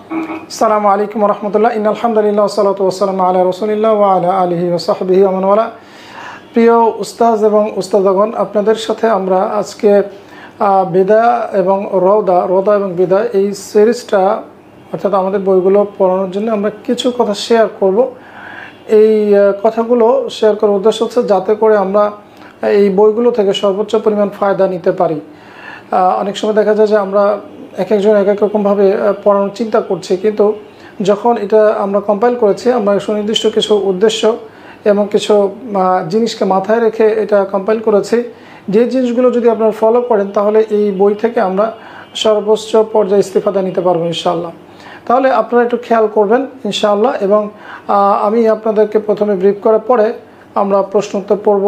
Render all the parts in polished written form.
আসসালামু আলাইকুম ওয়া রাহমাতুল্লাহ। আলহামদুলিল্লাহ ওয়াসসালাতু ওয়াসসালামু আলা রাসূলিল্লাহ ওয়া আলা আলিহি ওয়া সাহবিহি ওয়া মান ওয়ালা। প্রিয় উস্তাজ এবং উস্তাদাগণ, আপনাদের সাথে আমরা আজকে বিদা এবং রওদা এবং বিদা এই সিরিজটা অর্থাৎ আমাদের বইগুলো পড়ানোর জন্য আমরা কিছু কথা শেয়ার করব। এই কথাগুলো শেয়ার করার উদ্দেশ্য হচ্ছে যাতে করে আমরা এই বইগুলো থেকে সর্বোচ্চ পরিমাণ ফায়দা নিতে পারি। অনেক সময় দেখা যায় যে আমরা এক একজন এক এক রকমভাবে পড়ানোর চিন্তা করছি, কিন্তু যখন এটা আমরা কম্পাইল করেছি, আমরা সুনির্দিষ্ট কিছু উদ্দেশ্য এবং কিছু জিনিসকে মাথায় রেখে এটা কম্পাইল করেছি। যে জিনিসগুলো যদি আপনারা ফলো করেন তাহলে এই বই থেকে আমরা সর্বোচ্চ পর্যায়ে ইস্তিফাদা নিতে পারবো ইনশাআল্লাহ। তাহলে আপনারা একটু খেয়াল করবেন ইনশাআল্লাহ। এবং আমি আপনাদেরকে প্রথমে ব্রিফ করার পরে আমরা প্রশ্ন উত্তর পর্ব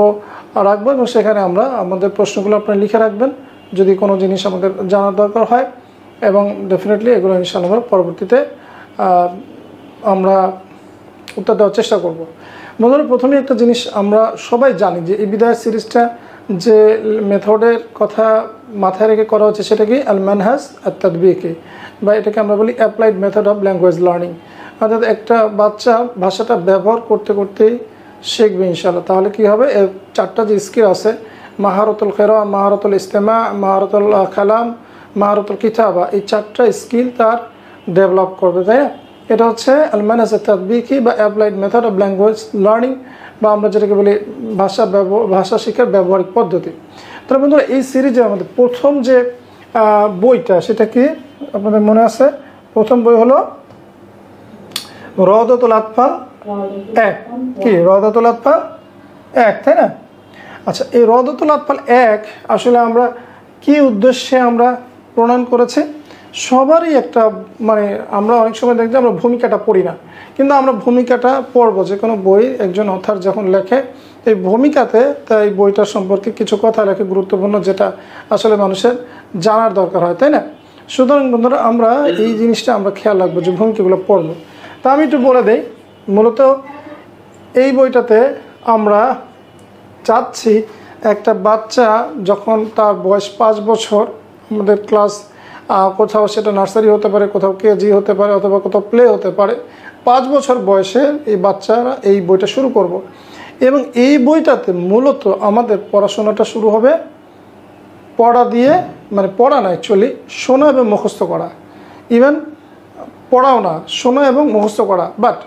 রাখবো এবং সেখানে আমরা আমাদের প্রশ্নগুলো আপনারা লিখে রাখবেন যদি কোনো জিনিস আমাদের জানার দরকার হয়, এবং ডেফিনেটলি এগুলো ইনশাআল্লাহ আমরা পরবর্তীতে আমরা উত্তর দেওয়ার চেষ্টা করব। বন্ধুরা, প্রথমে একটা জিনিস আমরা সবাই জানি যে এই বিদায় সিরিজটা যে মেথডের কথা মাথায় রেখে করা হচ্ছে সেটা কি আল মানহাজ আত তাদবিকি, বা এটাকে আমরা বলি applied method of language learning. অর্থাৎ একটা বাচ্চা ভাষাটা ব্যবহার করতে করতেই শিখবে ইনশাআল্লাহ। তাহলে কি হবে, এর চারটা যে স্কিল আছে, মাহারতুল খেরা, মাহারতুল ইস্তেমা, মাহারতুল কালাম, মাহারতুল কিতাবা, এই চারটা স্কিল তার ডেভেলপ করবে, তাই না? এটা হচ্ছে আল মানহাজ আত তাদবিকি বা applied method of language learning, বা আমরা যেটাকে বলি ভাষা শিক্ষার ব্যবহারিক পদ্ধতি। তাহলে বন্ধুরা, এই সিরিজে আমাদের প্রথম যে বইটা সেটা কি আপনাদের মনে আছে? প্রথম বই হলো রওদাতুল আতফাল 1। কি রওদাতুল আতফাল 1, তাই না? আচ্ছা, এই রওদাতুল আতফাল 1 আসলে আমরা কি উদ্দেশ্যে আমরা প্রণয়ন করেছি? সবারই একটা আমরা অনেক সময় দেখছি আমরা ভূমিকাটা পড়ি না, কিন্তু আমরা ভূমিকাটা পড়বো। যে কোনো বই একজন অথার যখন লেখে, এই ভূমিকাতে তাই বইটার সম্পর্কে কিছু কথা লেখে গুরুত্বপূর্ণ, যেটা আসলে মানুষের জানার দরকার হয়, তাই না? সুতরাং বন্ধুরা, আমরা এই জিনিসটা আমরা খেয়াল রাখবো যে ভূমিকাগুলো পড়বো। তা আমি একটু বলে দেই, মূলত এই বইটাতে আমরা চাচ্ছি একটা বাচ্চা যখন তার বয়স 5 বছর, আমাদের ক্লাস কোথাও সেটা নার্সারি হতে পারে, কোথাও কেজি হতে পারে, অথবা কোথাও প্লে হতে পারে, 5 বছর বয়সে এই বাচ্চারা এই বইটা শুরু করব। এবং এই বইটাতে মূলত আমাদের পড়াশোনাটা শুরু হবে পড়া দিয়ে, পড়া না, অ্যাকচুয়ালি শোনা এবং মুখস্থ করা। ইভেন পড়াও না, শোনা এবং মুখস্থ করা। বাট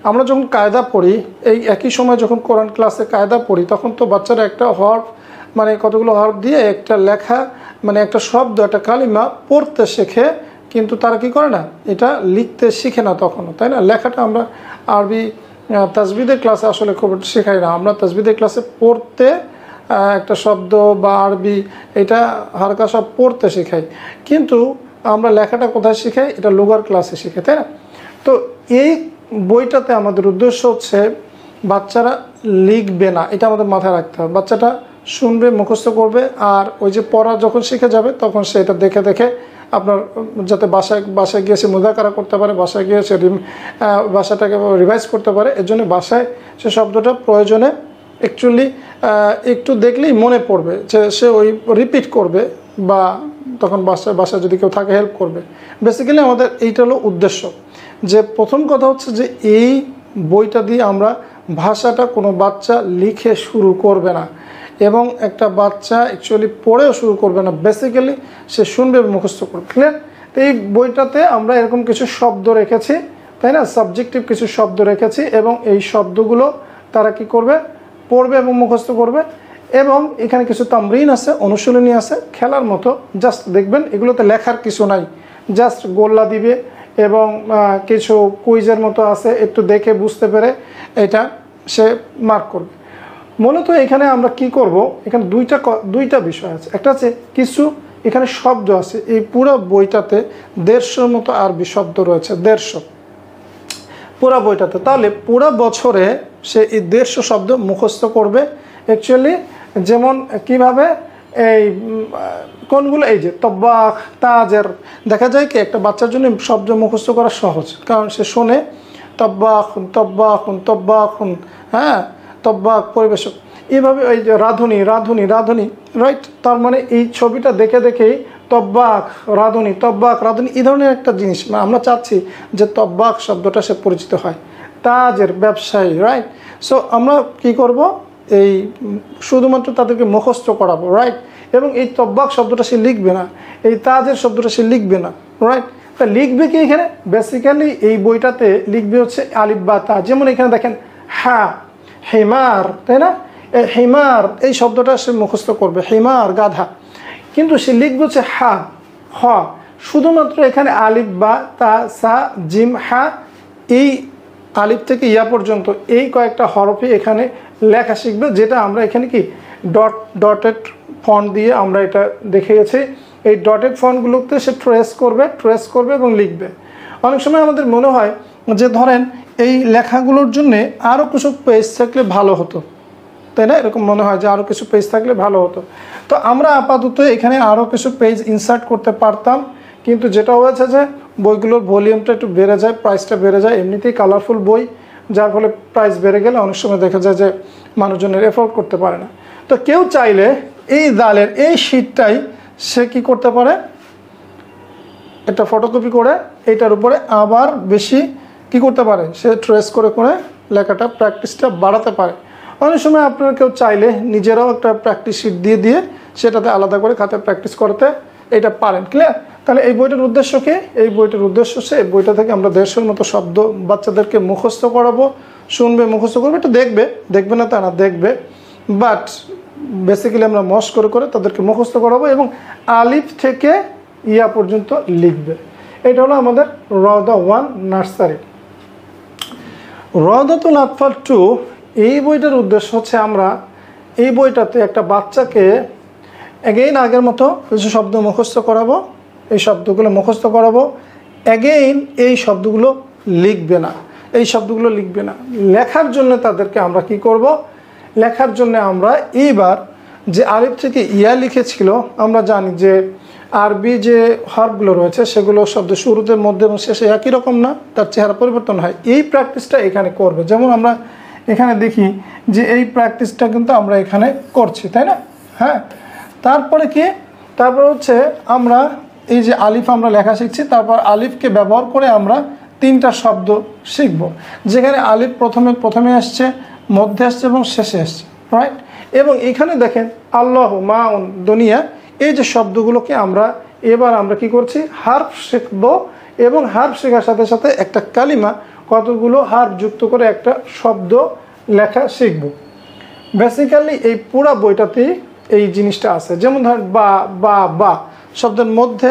আমরা যখন কায়দা পড়ি, এই একই সময় যখন কোরআন ক্লাসে কায়দা পড়ি, তখন তো বাচ্চারা একটা হরফ, কতগুলো হরফ দিয়ে একটা লেখা, একটা শব্দ, একটা কালিমা পড়তে শেখে, কিন্তু তারা কি করে না, এটা লিখতে শিখে না তখনও, তাই না? লেখাটা আমরা আরবি তাজবিদের ক্লাসে আসলে খুব শেখাই না। আমরা তাজবিদের ক্লাসে পড়তে একটা শব্দ বা আরবি এটা হালকা সব পড়তে শেখাই, কিন্তু আমরা লেখাটা কোথায় শিখাই? এটা লুগার ক্লাসে শিখে, তাই না? তো এই বইটাতে আমাদের উদ্দেশ্য হচ্ছে বাচ্চারা লিখবে না, এটা আমাদের মাথায় রাখতে হবে। বাচ্চাটা শুনবে, মুখস্থ করবে, আর ওই যে পড়া যখন শিখে যাবে তখন সে এটা দেখে দেখে আপনার যাতে বাসায় গিয়ে সে মুযাকারা করতে পারে, বাসায় গিয়ে সে ভাষাটাকে রিভাইজ করতে পারে। এর জন্য বাসায় সে শব্দটা প্রয়োজনে অ্যাকচুয়ালি একটু দেখলেই মনে পড়বে, যে সে ওই রিপিট করবে, বা তখন বাসায় যদি কেউ থাকে হেল্প করবে। বেসিক্যালি আমাদের এইটা হলো উদ্দেশ্য। যে প্রথম কথা হচ্ছে যে এই বইটা দিয়ে আমরা ভাষাটা কোনো বাচ্চা লিখে শুরু করবে না, এবং একটা বাচ্চা অ্যাকচুয়ালি পড়েও শুরু করবে না, বেসিক্যালি সে শুনবে এবং মুখস্থ করবে। ক্লিয়ার? তো এই বইটাতে আমরা এরকম কিছু শব্দ রেখেছি, তাই না? সাবজেক্টিভ কিছু শব্দ রেখেছি, এবং এই শব্দগুলো তারা কি করবে? পড়বে এবং মুখস্থ করবে। এবং এখানে কিছু তামরিন আছে, অনুশীলনী আছে, খেলার মতো। জাস্ট দেখবেন, এগুলোতে লেখার কিছু নাই, জাস্ট গোল্লা দিবে, এবং কিছু কুইজের মতো আছে, একটু দেখে বুঝতে পেরে এটা সে মার্ক করবে। মূলত এখানে আমরা কি করব, এখানে দুইটা বিষয় আছে। একটা আছে কিছু এখানে শব্দ আছে, এই পুরো বইটাতে 150 মতো আরবি শব্দ রয়েছে, 150 পুরো বইটাতে। তাহলে পুরো বছরে সে এই 150 শব্দ মুখস্থ করবে। অ্যাকচুয়ালি যেমন কিভাবে, এই কোনগুলো, এই যে তব্বাখ, তাজের, দেখা যায় কি একটা বাচ্চার জন্য শব্দ মুখস্থ করা সহজ, কারণ সে শোনে তব্বাখুন তব্বাখুন তব্বাখুন, হ্যাঁ, তব্বাক পরিবেশক, এইভাবে। এই যে রাঁধুনি রাঁধুনি রাঁধুনি, রাইট? তার এই ছবিটা দেখে দেখেই তব্বাক রাঁধুনি এই ধরনের একটা জিনিস, আমরা চাচ্ছি যে তব্বাক শব্দটা সে পরিচিত হয়, তাজের ব্যবসায়ী, রাইট। সো আমরা কি করব, এই শুধুমাত্র তাদেরকে মুখস্থ করাবো, রাইট। এবং এই তব্বাক শব্দটা সে লিখবে না, এই তাজের শব্দটা সে লিখবে না, রাইট। তা লিখবে কি এখানে, বেসিক্যালি এই বইটাতে লিখবে হচ্ছে আলিফ বা তা। যেমন এখানে দেখেন হ্যাঁ, হিমার, তাই না, হিমার এই শব্দটা সে মুখস্থ করবে, হিমার গাধা, কিন্তু সে লিখবে হচ্ছে হা, হ। শুধুমাত্র এখানে আলিফ বা তা সা জিম হা, এই আলিফ থেকে ইয়া পর্যন্ত এই কয়েকটা হরফে এখানে লেখা শিখবে, যেটা আমরা এখানে কি ডটেড ফন্ট দিয়ে আমরা এটা দেখে গেছি। এই ডটেড ফন্টগুলোতে সে ট্রেস করবে এবং লিখবে। অনেক সময় আমাদের মনে হয় যে ধরেন এই লেখাগুলোর জন্যে আরও কিছু পেজ থাকলে ভালো হতো, তাই না, এরকম মনে হয় যে আরও কিছু পেজ থাকলে ভালো হতো। তো আমরা আপাতত এখানে আরও কিছু পেজ ইনসার্ট করতে পারতাম, কিন্তু যেটা হয়েছে যে বইগুলোর ভলিউমটা একটু বেড়ে যায়, প্রাইসটা বেড়ে যায়, এমনিতেই কালারফুল বই, যার ফলে প্রাইস বেড়ে গেলে অনেক সময় দেখা যায় যে মানুষজনের এফোর্ড করতে পারে না। তো কেউ চাইলে এই দালের এই শীটটাই সে কী করতে পারে, একটা ফটোকপি করে এইটার উপরে আবার বেশি কি করতে পারে, সে ট্রেস করে লেখাটা প্র্যাকটিসটা বাড়াতে পারে। অনেক সময় আপনারা কেউ চাইলে নিজেরাও একটা প্র্যাকটিস শিট দিয়ে সেটাতে আলাদা করে খাতে প্র্যাকটিস করতে এটা পারেন। ক্লিয়ার? তাহলে এই বইটার উদ্দেশ্য কি, এই বইটার উদ্দেশ্য হচ্ছে এই বইটা থেকে আমরা 150 মতো শব্দ বাচ্চাদেরকে মুখস্থ করাবো, শুনবে, মুখস্থ করবে, এটা দেখবে না তা না, দেখবে, বাট বেসিক্যালি আমরা মশ করে তাদেরকে মুখস্থ করাবো এবং আলিফ থেকে ইয়া পর্যন্ত লিখবে। এটা হলো আমাদের রওদা 1 নার্সারি। রওদাতুল আতফাল 2 এই বইটার উদ্দেশ্য হচ্ছে আমরা এই বইটাতে একটা বাচ্চাকে অ্যাগেইন আগের মতো কিছু শব্দ মুখস্থ করাবো, এই শব্দগুলো মুখস্থ করাবো, অ্যাগেইন এই শব্দগুলো লিখবে না, লেখার জন্য তাদেরকে আমরা কি করব, লেখার জন্য আমরা এইবার যে আলিফ থেকে ইয়া লিখেছিল, আমরা জানি যে আরবি যে হরফগুলো রয়েছে সেগুলো শব্দ শুরুতে, মধ্যে এবং শেষে একই রকম না, তার চেহারা পরিবর্তন হয়। এই প্র্যাকটিসটা এখানে করবে। যেমন আমরা এখানে দেখি যে এই প্র্যাকটিসটা কিন্তু আমরা এখানে করছি, তাই না, হ্যাঁ। তারপরে কি, তারপর হচ্ছে আমরা এই যে আলিফ আমরা লেখা শিখছি, তারপর আলিফকে ব্যবহার করে আমরা 3টা শব্দ শিখব, যেখানে আলিফ প্রথমে আসছে, মধ্যে আসছে এবং শেষে আসছে, রাইট। এবং এখানে দেখেন আল্লাহ মাউন দুনিয়া, এই যে শব্দগুলোকে এবার আমরা কি করছি, হার্ফ শিখব এবং হার্ফ শেখার সাথে সাথে একটা কালিমা, কতগুলো হার্ফ যুক্ত করে একটা শব্দ লেখা শিখব। বেসিক্যালি এই পুরো বইটাতেই এই জিনিসটা আছে। যেমন ধরেন বা শব্দের মধ্যে,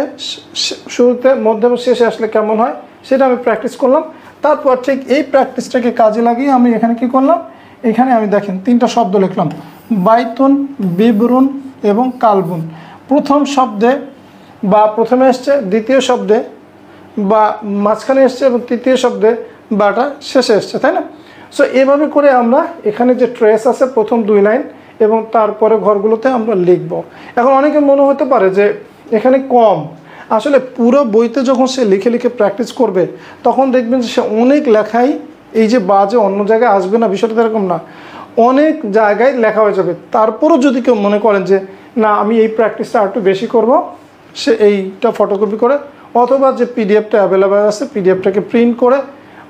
শুরুতে, মধ্যে এবং শেষে আসলে কেমন হয় সেটা আমি প্র্যাকটিস করলাম। তারপর ঠিক এই প্র্যাকটিসটাকে কাজে লাগিয়ে আমি এখানে কি করলাম, এখানে আমি দেখেন 3টা শব্দ লিখলাম, বাইতুন, বিবরুন এবং কালবুন। প্রথম শব্দে বা প্রথমে এসছে, দ্বিতীয় শব্দে বা মাঝখানে এসছে এবং তৃতীয় শব্দে বাটা শেষে এসছে, তাই না। সো এভাবে করে আমরা এখানে যে ট্রেস আছে প্রথম 2 লাইন এবং তারপরে ঘরগুলোতে আমরা লিখব। এখন অনেকের মনে হতে পারে যে এখানে কম, আসলে পুরো বইতে যখন সে লিখে প্র্যাকটিস করবে তখন দেখবেন যে সে অনেক লেখাই, এই যে বাজে অন্য জায়গায় আসবে না, বিষয়টা এরকম না, অনেক জায়গায় লেখা হয়ে যাবে। তারপরও যদি কেউ মনে করেন যে না আমি এই প্র্যাকটিসটা আর একটু বেশি করব, সে এইটা ফটোকপি করে অথবা যে পিডিএফটা অ্যাভেলেবেল আছে পিডিএফটাকে প্রিন্ট করে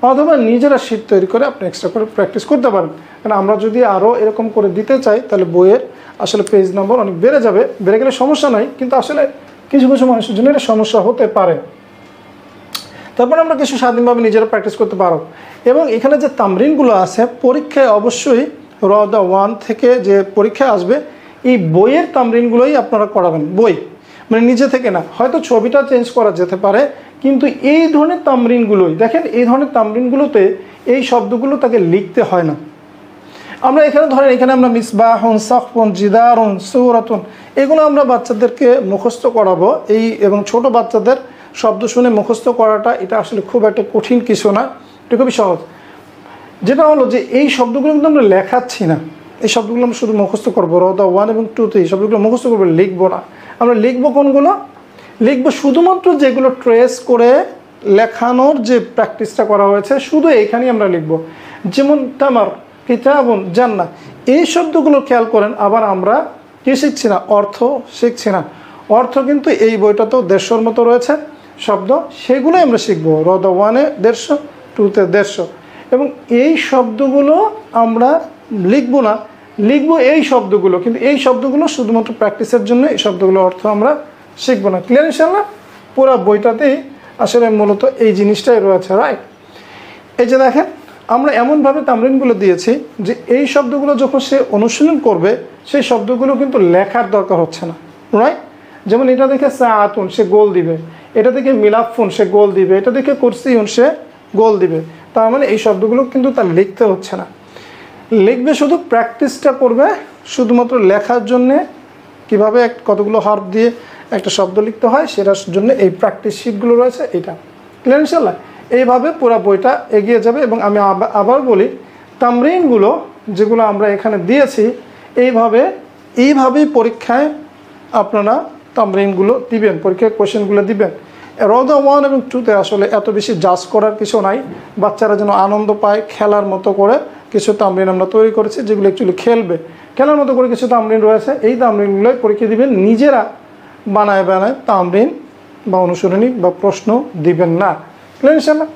অথবা নিজেরা শীট তৈরি করে আপনি এক্সট্রা করে প্র্যাকটিস করতে পারেন। কারণ আমরা যদি আরও এরকম করে দিতে চাই তাহলে বইয়ের আসলে পেজ নম্বর অনেক বেড়ে যাবে, বেড়ে গেলে সমস্যা নাই, কিন্তু আসলে কিছু মানুষের জন্য এটা সমস্যা হতে পারে। তারপর আমরা কিছু স্বাধীনভাবে নিজেরা প্র্যাকটিস করতে পারো। এবং এখানে যে তামরিনগুলো আছে পরীক্ষায় অবশ্যই রওদা 1 থেকে যে পরীক্ষায় আসবে এই বইয়ের তামরিনগুলোই আপনারা করাবেন, বই মানে নিজে থেকে না, হয়তো ছবিটা চেঞ্জ করা যেতে পারে, কিন্তু এই ধরনের তামরিনগুলোই দেখেন, এই ধরনের তামরিনগুলোতে এই শব্দগুলো তাকে লিখতে হয় না। আমরা এখানে ধরেন এখানে আমরা মিসবাহুন, সাকফুন, জিদারুন, সূরাতুন এগুলো আমরা বাচ্চাদেরকে মুখস্থ করাবো। এবং ছোট বাচ্চাদের শব্দ শুনে মুখস্থ করাটা এটা আসলে খুব একটা কঠিন কিছু না, এটা খুবই সহজ। যেটা হলো যে এই শব্দগুলো কিন্তু আমরা লেখাচ্ছি না, এই শব্দগুলো আমরা শুধু মুখস্থ করবো। রওদা 1 এবং 2তে এই শব্দগুলো মুখস্থ করবো, লিখবো না। আমরা লিখবো কোনগুলো, লিখবো শুধুমাত্র যেগুলো ট্রেস করে লেখানোর যে প্র্যাকটিসটা করা হয়েছে শুধু এইখানেই আমরা লিখবো। যেমন তামার, কিতাবুন, জান্নাহ এই শব্দগুলো খেয়াল করেন। আবার আমরা কি শিখছি না, অর্থ শিখছি না, অর্থ কিন্তু এই বইটাতেও 150-র মতো রয়েছে শব্দ, সেগুলোই আমরা শিখবো। রদ 1-এ 150, 2-তে 150, এবং এই শব্দগুলো আমরা লিখবো না, লিখবো এই শব্দগুলো, কিন্তু এই শব্দগুলো শুধুমাত্র প্র্যাকটিসের জন্য, এই শব্দগুলো অর্থ আমরা শিখবো না। ক্লিয়ার ইনশাআল্লাহ? পুরো বইটাতেই আসলে মূলত এই জিনিসটাই রয়েছে, রাইট? এই যে দেখেন, আমরা এমনভাবে তামরিনগুলো দিয়েছি যে এই শব্দগুলো যখন সে অনুশীলন করবে, সেই শব্দগুলো কিন্তু লেখার দরকার হচ্ছে না, রাইট? যেমন এটা দেখে সাআতুন, সে গোল দিবে, এটা দেখে মিলাফুন, সে গোল দিবে, এটা দেখে কুরসিউন, সে গোল দিবে। তার মানে এই শব্দগুলো কিন্তু তার লিখতে হচ্ছে না, লিখবে শুধু প্র্যাকটিসটা করবে শুধুমাত্র লেখার জন্যে, কীভাবে কতগুলো হরফ দিয়ে একটা শব্দ লিখতে হয় সেটার জন্য এই প্র্যাকটিস শিটগুলো রয়েছে। এটা ক্লিয়ার ইনশাআল্লাহ? এইভাবে পুরো বইটা এগিয়ে যাবে। এবং আমি আবার বলি, তামরিনগুলো যেগুলো আমরা এখানে দিয়েছি, এইভাবেই পরীক্ষায় আপনারা তামরিনগুলো দিবেন, পরীক্ষায় কোয়েশ্চেনগুলো দিবেন। রওদা 1 এবং 2-তে আসলে এত বেশি জাজ করার কিছু নাই, বাচ্চারা যেন আনন্দ পায়, খেলার মতো করে কিছু তামরিন আমরা তৈরি করেছি, যেগুলো অ্যাকচুয়ালি খেলার মতো করে কিছু তামরিন রয়েছে। এই তামরিনগুলোই পরীক্ষা দিবেন, নিজেরা বানায় তামরিন বা অনুসরণী বা প্রশ্ন দিবেন না। ক্লিয়ার ইনশাআল্লাহ?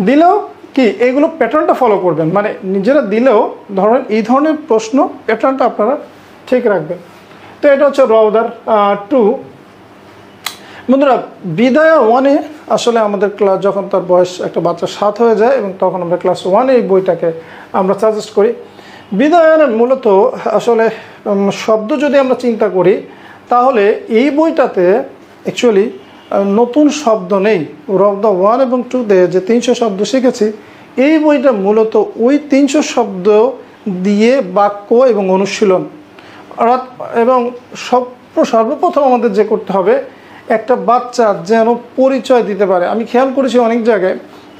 দিলেও কি এগুলো প্যাটার্নটা ফলো করবেন, মানে নিজেরা দিলেও ধরেন এই ধরনের প্রশ্ন প্যাটার্নটা আপনারা ঠিক রাখবেন। তো এটা হচ্ছে রওদার 2। বন্ধুরা, বিদায়া 1-এ আসলে আমাদের ক্লাস, যখন তার বয়স একটা বাচ্চা 7 হয়ে যায়, এবং তখন আমরা ক্লাস 1-এ এই বইটাকে আমরা সাজেস্ট করি। বিদায়ার মূলত আসলে শব্দ যদি আমরা চিন্তা করি, তাহলে এই বইটাতে অ্যাকচুয়ালি নতুন শব্দ নেই। রওদা 1 এবং 2-তে যে 300 শব্দ শিখেছি, এই বইটা মূলত ওই 300 শব্দ দিয়ে বাক্য এবং অনুশীলন, এবং সর্বপ্রথম আমাদের যে করতে হবে, একটা বাচ্চা যেন পরিচয় দিতে পারে। আমি খেয়াল করেছি অনেক জায়গায়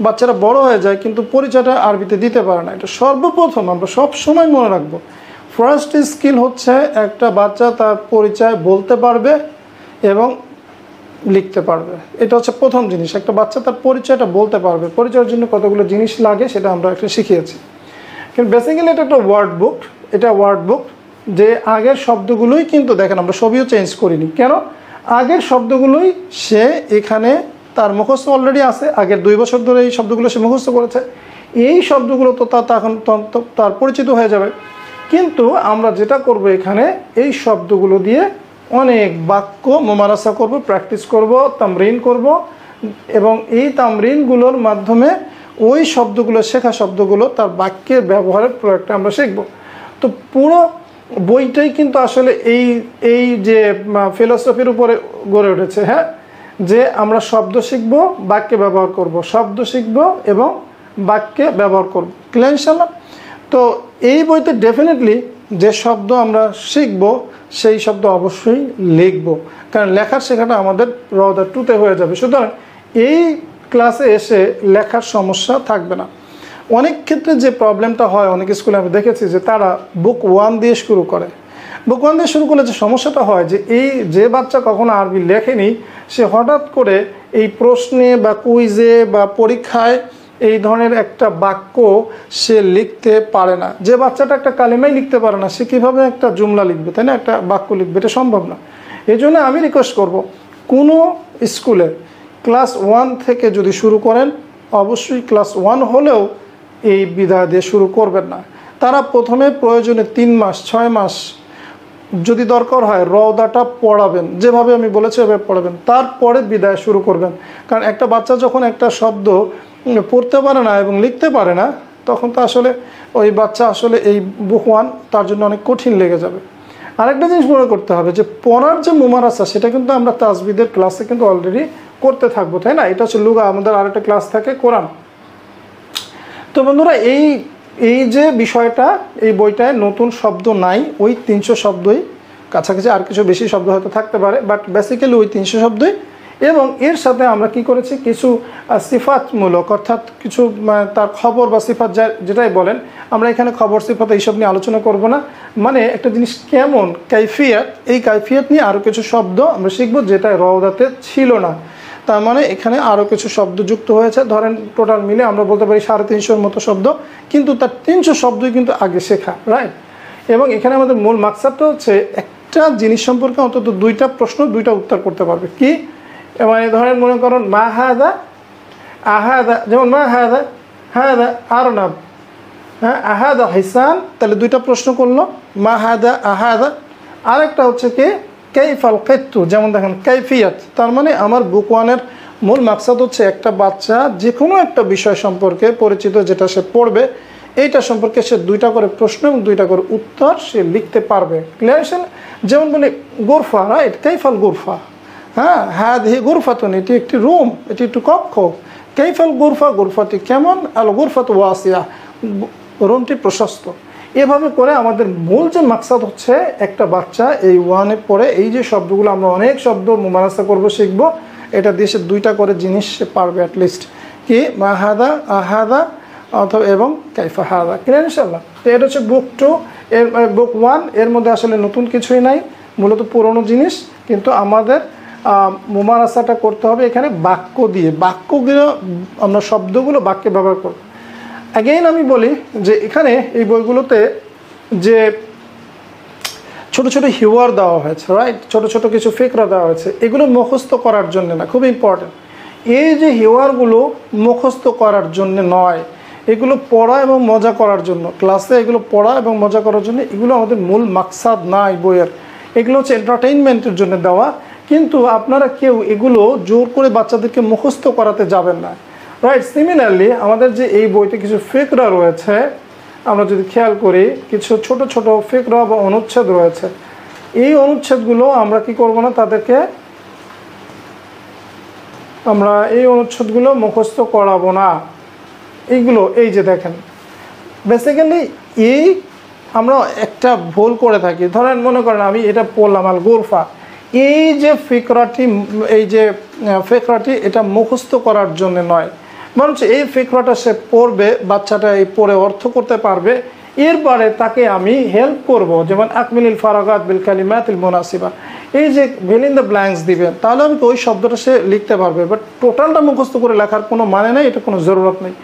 বাচ্চারা বড় হয়ে যায় কিন্তু পরিচয়টা আরবিতে দিতে পারে না। এটা সর্বপ্রথম আমরা সব সময় মনে রাখবো, ফার্স্ট স্কিল হচ্ছে একটা বাচ্চা তার পরিচয় বলতে পারবে এবং লিখতে পারবে। এটা হচ্ছে প্রথম জিনিস, একটা বাচ্চা তার পরিচয়টা বলতে পারবে। পরিচয়ের জন্য কতগুলো জিনিস লাগে সেটা আমরা একটা শিখিয়েছি। কিন্তু বেসিক্যালি এটা একটা ওয়ার্ড বুক, যে আগের শব্দগুলোই কিন্তু দেখেন আমরা ছবিও চেঞ্জ করিনি। কেন? আগের শব্দগুলোই সে এখানে তার মুখস্থ অলরেডি আছে, আগের 2 বছর ধরে এই শব্দগুলো সে মুখস্থ করেছে, এই শব্দগুলো তো তার পরিচিত হয়ে যাবে। কিন্তু আমরা যেটা করব, এখানে এই শব্দগুলো দিয়ে অনেক বাক্য মোমারাসা করব, প্র্যাকটিস করব, তামরিন করব, এবং এই তামরিনগুলোর মাধ্যমে ওই শব্দগুলো, শেখা শব্দগুলো তার বাক্যের ব্যবহারের প্রয়োগটা আমরা শিখব। তো পুরো বইটাই কিন্তু আসলে এই যে ফিলোসফির উপরে গড়ে উঠেছে, হ্যাঁ, যে আমরা শব্দ শিখব, বাক্যে ব্যবহার করব, শব্দ শিখব এবং বাক্যে ব্যবহার করব। ক্লিয়ার ইনশাআল্লাহ? তো এই বইতে ডেফিনেটলি যে শব্দ আমরা শিখব সেই শব্দ অবশ্যই লিখব, কারণ লেখার শেখাটা আমাদের রওদা 2-তে হয়ে যাবে। সুতরাং এই ক্লাসে এসে লেখার সমস্যা থাকবে না। অনেক ক্ষেত্রে যে প্রবলেমটা হয়, অনেক স্কুলে আমি দেখেছি যে তারা বুক 1 দিয়ে শুরু করে। বুক 1 দিয়ে শুরু করলে যে সমস্যাটা হয়, যে বাচ্চা কখনো আরবি লেখেনি, সে হঠাৎ করে এই প্রশ্নে বা কুইজে বা পরীক্ষায় এই ধরনের একটা বাক্য সে লিখতে পারে না। যে বাচ্চাটা একটা কালিমাই লিখতে পারে না, সে কীভাবে একটা জুমলা লিখবে, তাই না? একটা বাক্য লিখবে, এটা সম্ভব না। এই জন্য আমি রিকোয়েস্ট করব, কোনো স্কুলে ক্লাস 1 থেকে যদি শুরু করেন, অবশ্যই ক্লাস 1 হলেও এই বিদায় দিয়ে শুরু করবেন না। তারা প্রথমে প্রয়োজনে 3 মাস 6 মাস যদি দরকার হয় রওদাটা পড়াবেন, যেভাবে আমি বলেছি এভাবে পড়াবেন, তারপরে বিদায় শুরু করবেন। কারণ একটা বাচ্চা যখন একটা শব্দ পড়তে পারে না এবং লিখতে পারে না, তখন তো আসলে ওই বাচ্চা আসলে এই বুক 1 তার জন্য অনেক কঠিন লেগে যাবে। আরেকটা জিনিস মনে করতে হবে যে পড়ার যে মুমারাসা, সেটা কিন্তু আমরা তাজবিদের ক্লাসে কিন্তু অলরেডি করতে থাকবো, তাই না? এটা হচ্ছে লুগা, আমাদের আরেকটা ক্লাস থাকে কোরআন। তো বন্ধুরা, এই যে বিষয়টা, এই বইটায় নতুন শব্দ নাই, ওই 300 শব্দই, কাছাকাছি আর কিছু বেশি শব্দ হয়তো থাকতে পারে, বাট বেসিক্যালি ওই 300 শব্দই। এবং এর সাথে আমরা কি করেছি, কিছু সিফাতমূলক, অর্থাৎ কিছু তার খবর বা সিফাত যেটাই বলেন, আমরা এখানে খবর সিফাত এইসব নিয়ে আলোচনা করব না। মানে একটা জিনিস কেমন কাইফিয়াত, এই কাইফিয়াত নিয়ে আরও কিছু শব্দ আমরা শিখবো যেটা রওদাতে ছিল না। তার মানে এখানে আরও কিছু শব্দ যুক্ত হয়েছে। ধরেন টোটাল মিলে আমরা বলতে পারি 350-র মতো শব্দ, কিন্তু তার 300 শব্দই কিন্তু আগে শেখা, রাইট? এবং এখানে আমাদের মূল মাকসাদটা হচ্ছে একটা একটা জিনিস সম্পর্কে অন্তত দুইটা প্রশ্ন দুইটা উত্তর করতে পারবে। কি মানে ধরেন মনে করুন মা হাদা আহাদা, যেমন মা হাদা হাদা আরনাব, হ্যাঁ আহাদা হিসান, তাহলে দুইটা প্রশ্ন করলো মা হাদা আহাদা। আরেকটা হচ্ছে কি কাইফাল কিত্তু, যেমন দেখেন কাইফিয়াত, তার মানে আমার বুক ওয়ানের মূল মাকসাদ হচ্ছে একটা বাচ্চা যে কোনো একটা বিষয় সম্পর্কে পরিচিত যেটা সে পড়বে এইটা সম্পর্কে সে দুইটা করে প্রশ্ন এবং দুইটা করে উত্তর সে লিখতে পারবে। ক্লিয়ার? যেমন বলি গোরফা, রাইট, কাইফাল গোরফা, হ্যাঁ হাদিহি গোরফাতুন, এটি একটি রুম, এটি একটি কক্ষ। কাইফাল গোরফা, গোরফাটি কেমন, আল গোরফাতু ওয়াসিয়া, রুমটি প্রশস্ত। এভাবে করে আমাদের মূল যে মাকসাদ হচ্ছে একটা বাচ্চা এই ওয়ানে পড়ে এই যে শব্দগুলো আমরা অনেক শব্দ মুমারাসা করবো, শিখবো, এটা দিয়ে সে দুইটা করে জিনিস সে পারবে অ্যাটলিস্ট। কি মা হাদা আহাদা অথবা এবং কাইফা হাদা। ক্লিয়ার ইনশাআল্লাহ? তো এটা হচ্ছে বুক 2 এর বুক 1, এর মধ্যে আসলে নতুন কিছুই নাই, মূলত পুরনো জিনিস, কিন্তু আমাদের মুমারাসাটা করতে হবে এখানে বাক্য দিয়ে। বাক্যগুলো আমরা শব্দগুলো বাক্যে ব্যবহার করব। অ্যাগেইন আমি বলি যে এখানে এই বইগুলোতে যে ছোট ছোট হিওয়ার দেওয়া হয়েছে, রাইট, ছোট ছোট কিছু ফিকরা দেওয়া হয়েছে, এগুলো মুখস্থ করার জন্য না, খুব ইম্পর্টেন্ট। এই যে হিওয়ারগুলো মুখস্থ করার জন্য নয়, এগুলো পড়া এবং মজা করার জন্য, ক্লাসে এগুলো পড়া এবং মজা করার জন্য, এগুলো আমাদের মূল মাকসাদ না এই বইয়ের। এগুলো হচ্ছে এন্টারটেইনমেন্টের জন্য দেওয়া, কিন্তু আপনারা কেউ এগুলো জোর করে বাচ্চাদেরকে মুখস্থ করাতে যাবেন না, রাইট। সিমিলারলি আমাদের যে এই বইতে কিছু ফিকরা রয়েছে, আমরা যদি খেয়াল করি কিছু ছোট ছোট ফিকরা বা অনুচ্ছেদ রয়েছে, এই অনুচ্ছেদগুলো আমরা কি করব না, তাদেরকে আমরা এই অনুচ্ছেদগুলো মুখস্থ করাবো না। এইগুলো এই যে দেখেন বেসিক্যালি এই আমরা একটা ভুল করে থাকি। ধরেন মনে করেন আমি এটা পড়লাম আল গোরফা, এই যে ফিকরাটি এটা মুখস্থ করার জন্য নয়, বরঞ্চ এই ফিকরাটা সে পড়বে, বাচ্চাটা এই পড়ে অর্থ করতে পারবে, এরপরে তাকে আমি হেল্প করব, যেমন আকমিলিল ফারাগাত বিল কালিমাতিল মুনাসিবা, এই যে ফিল ইন দ্য ব্ল্যাঙ্কস দিবেন, তাহলে আমি ওই শব্দটা সে লিখতে পারবে। বাট টোটালটা মুখস্থ করে লেখার কোনো মানে নেই, এটা কোনো জরুরত নেই।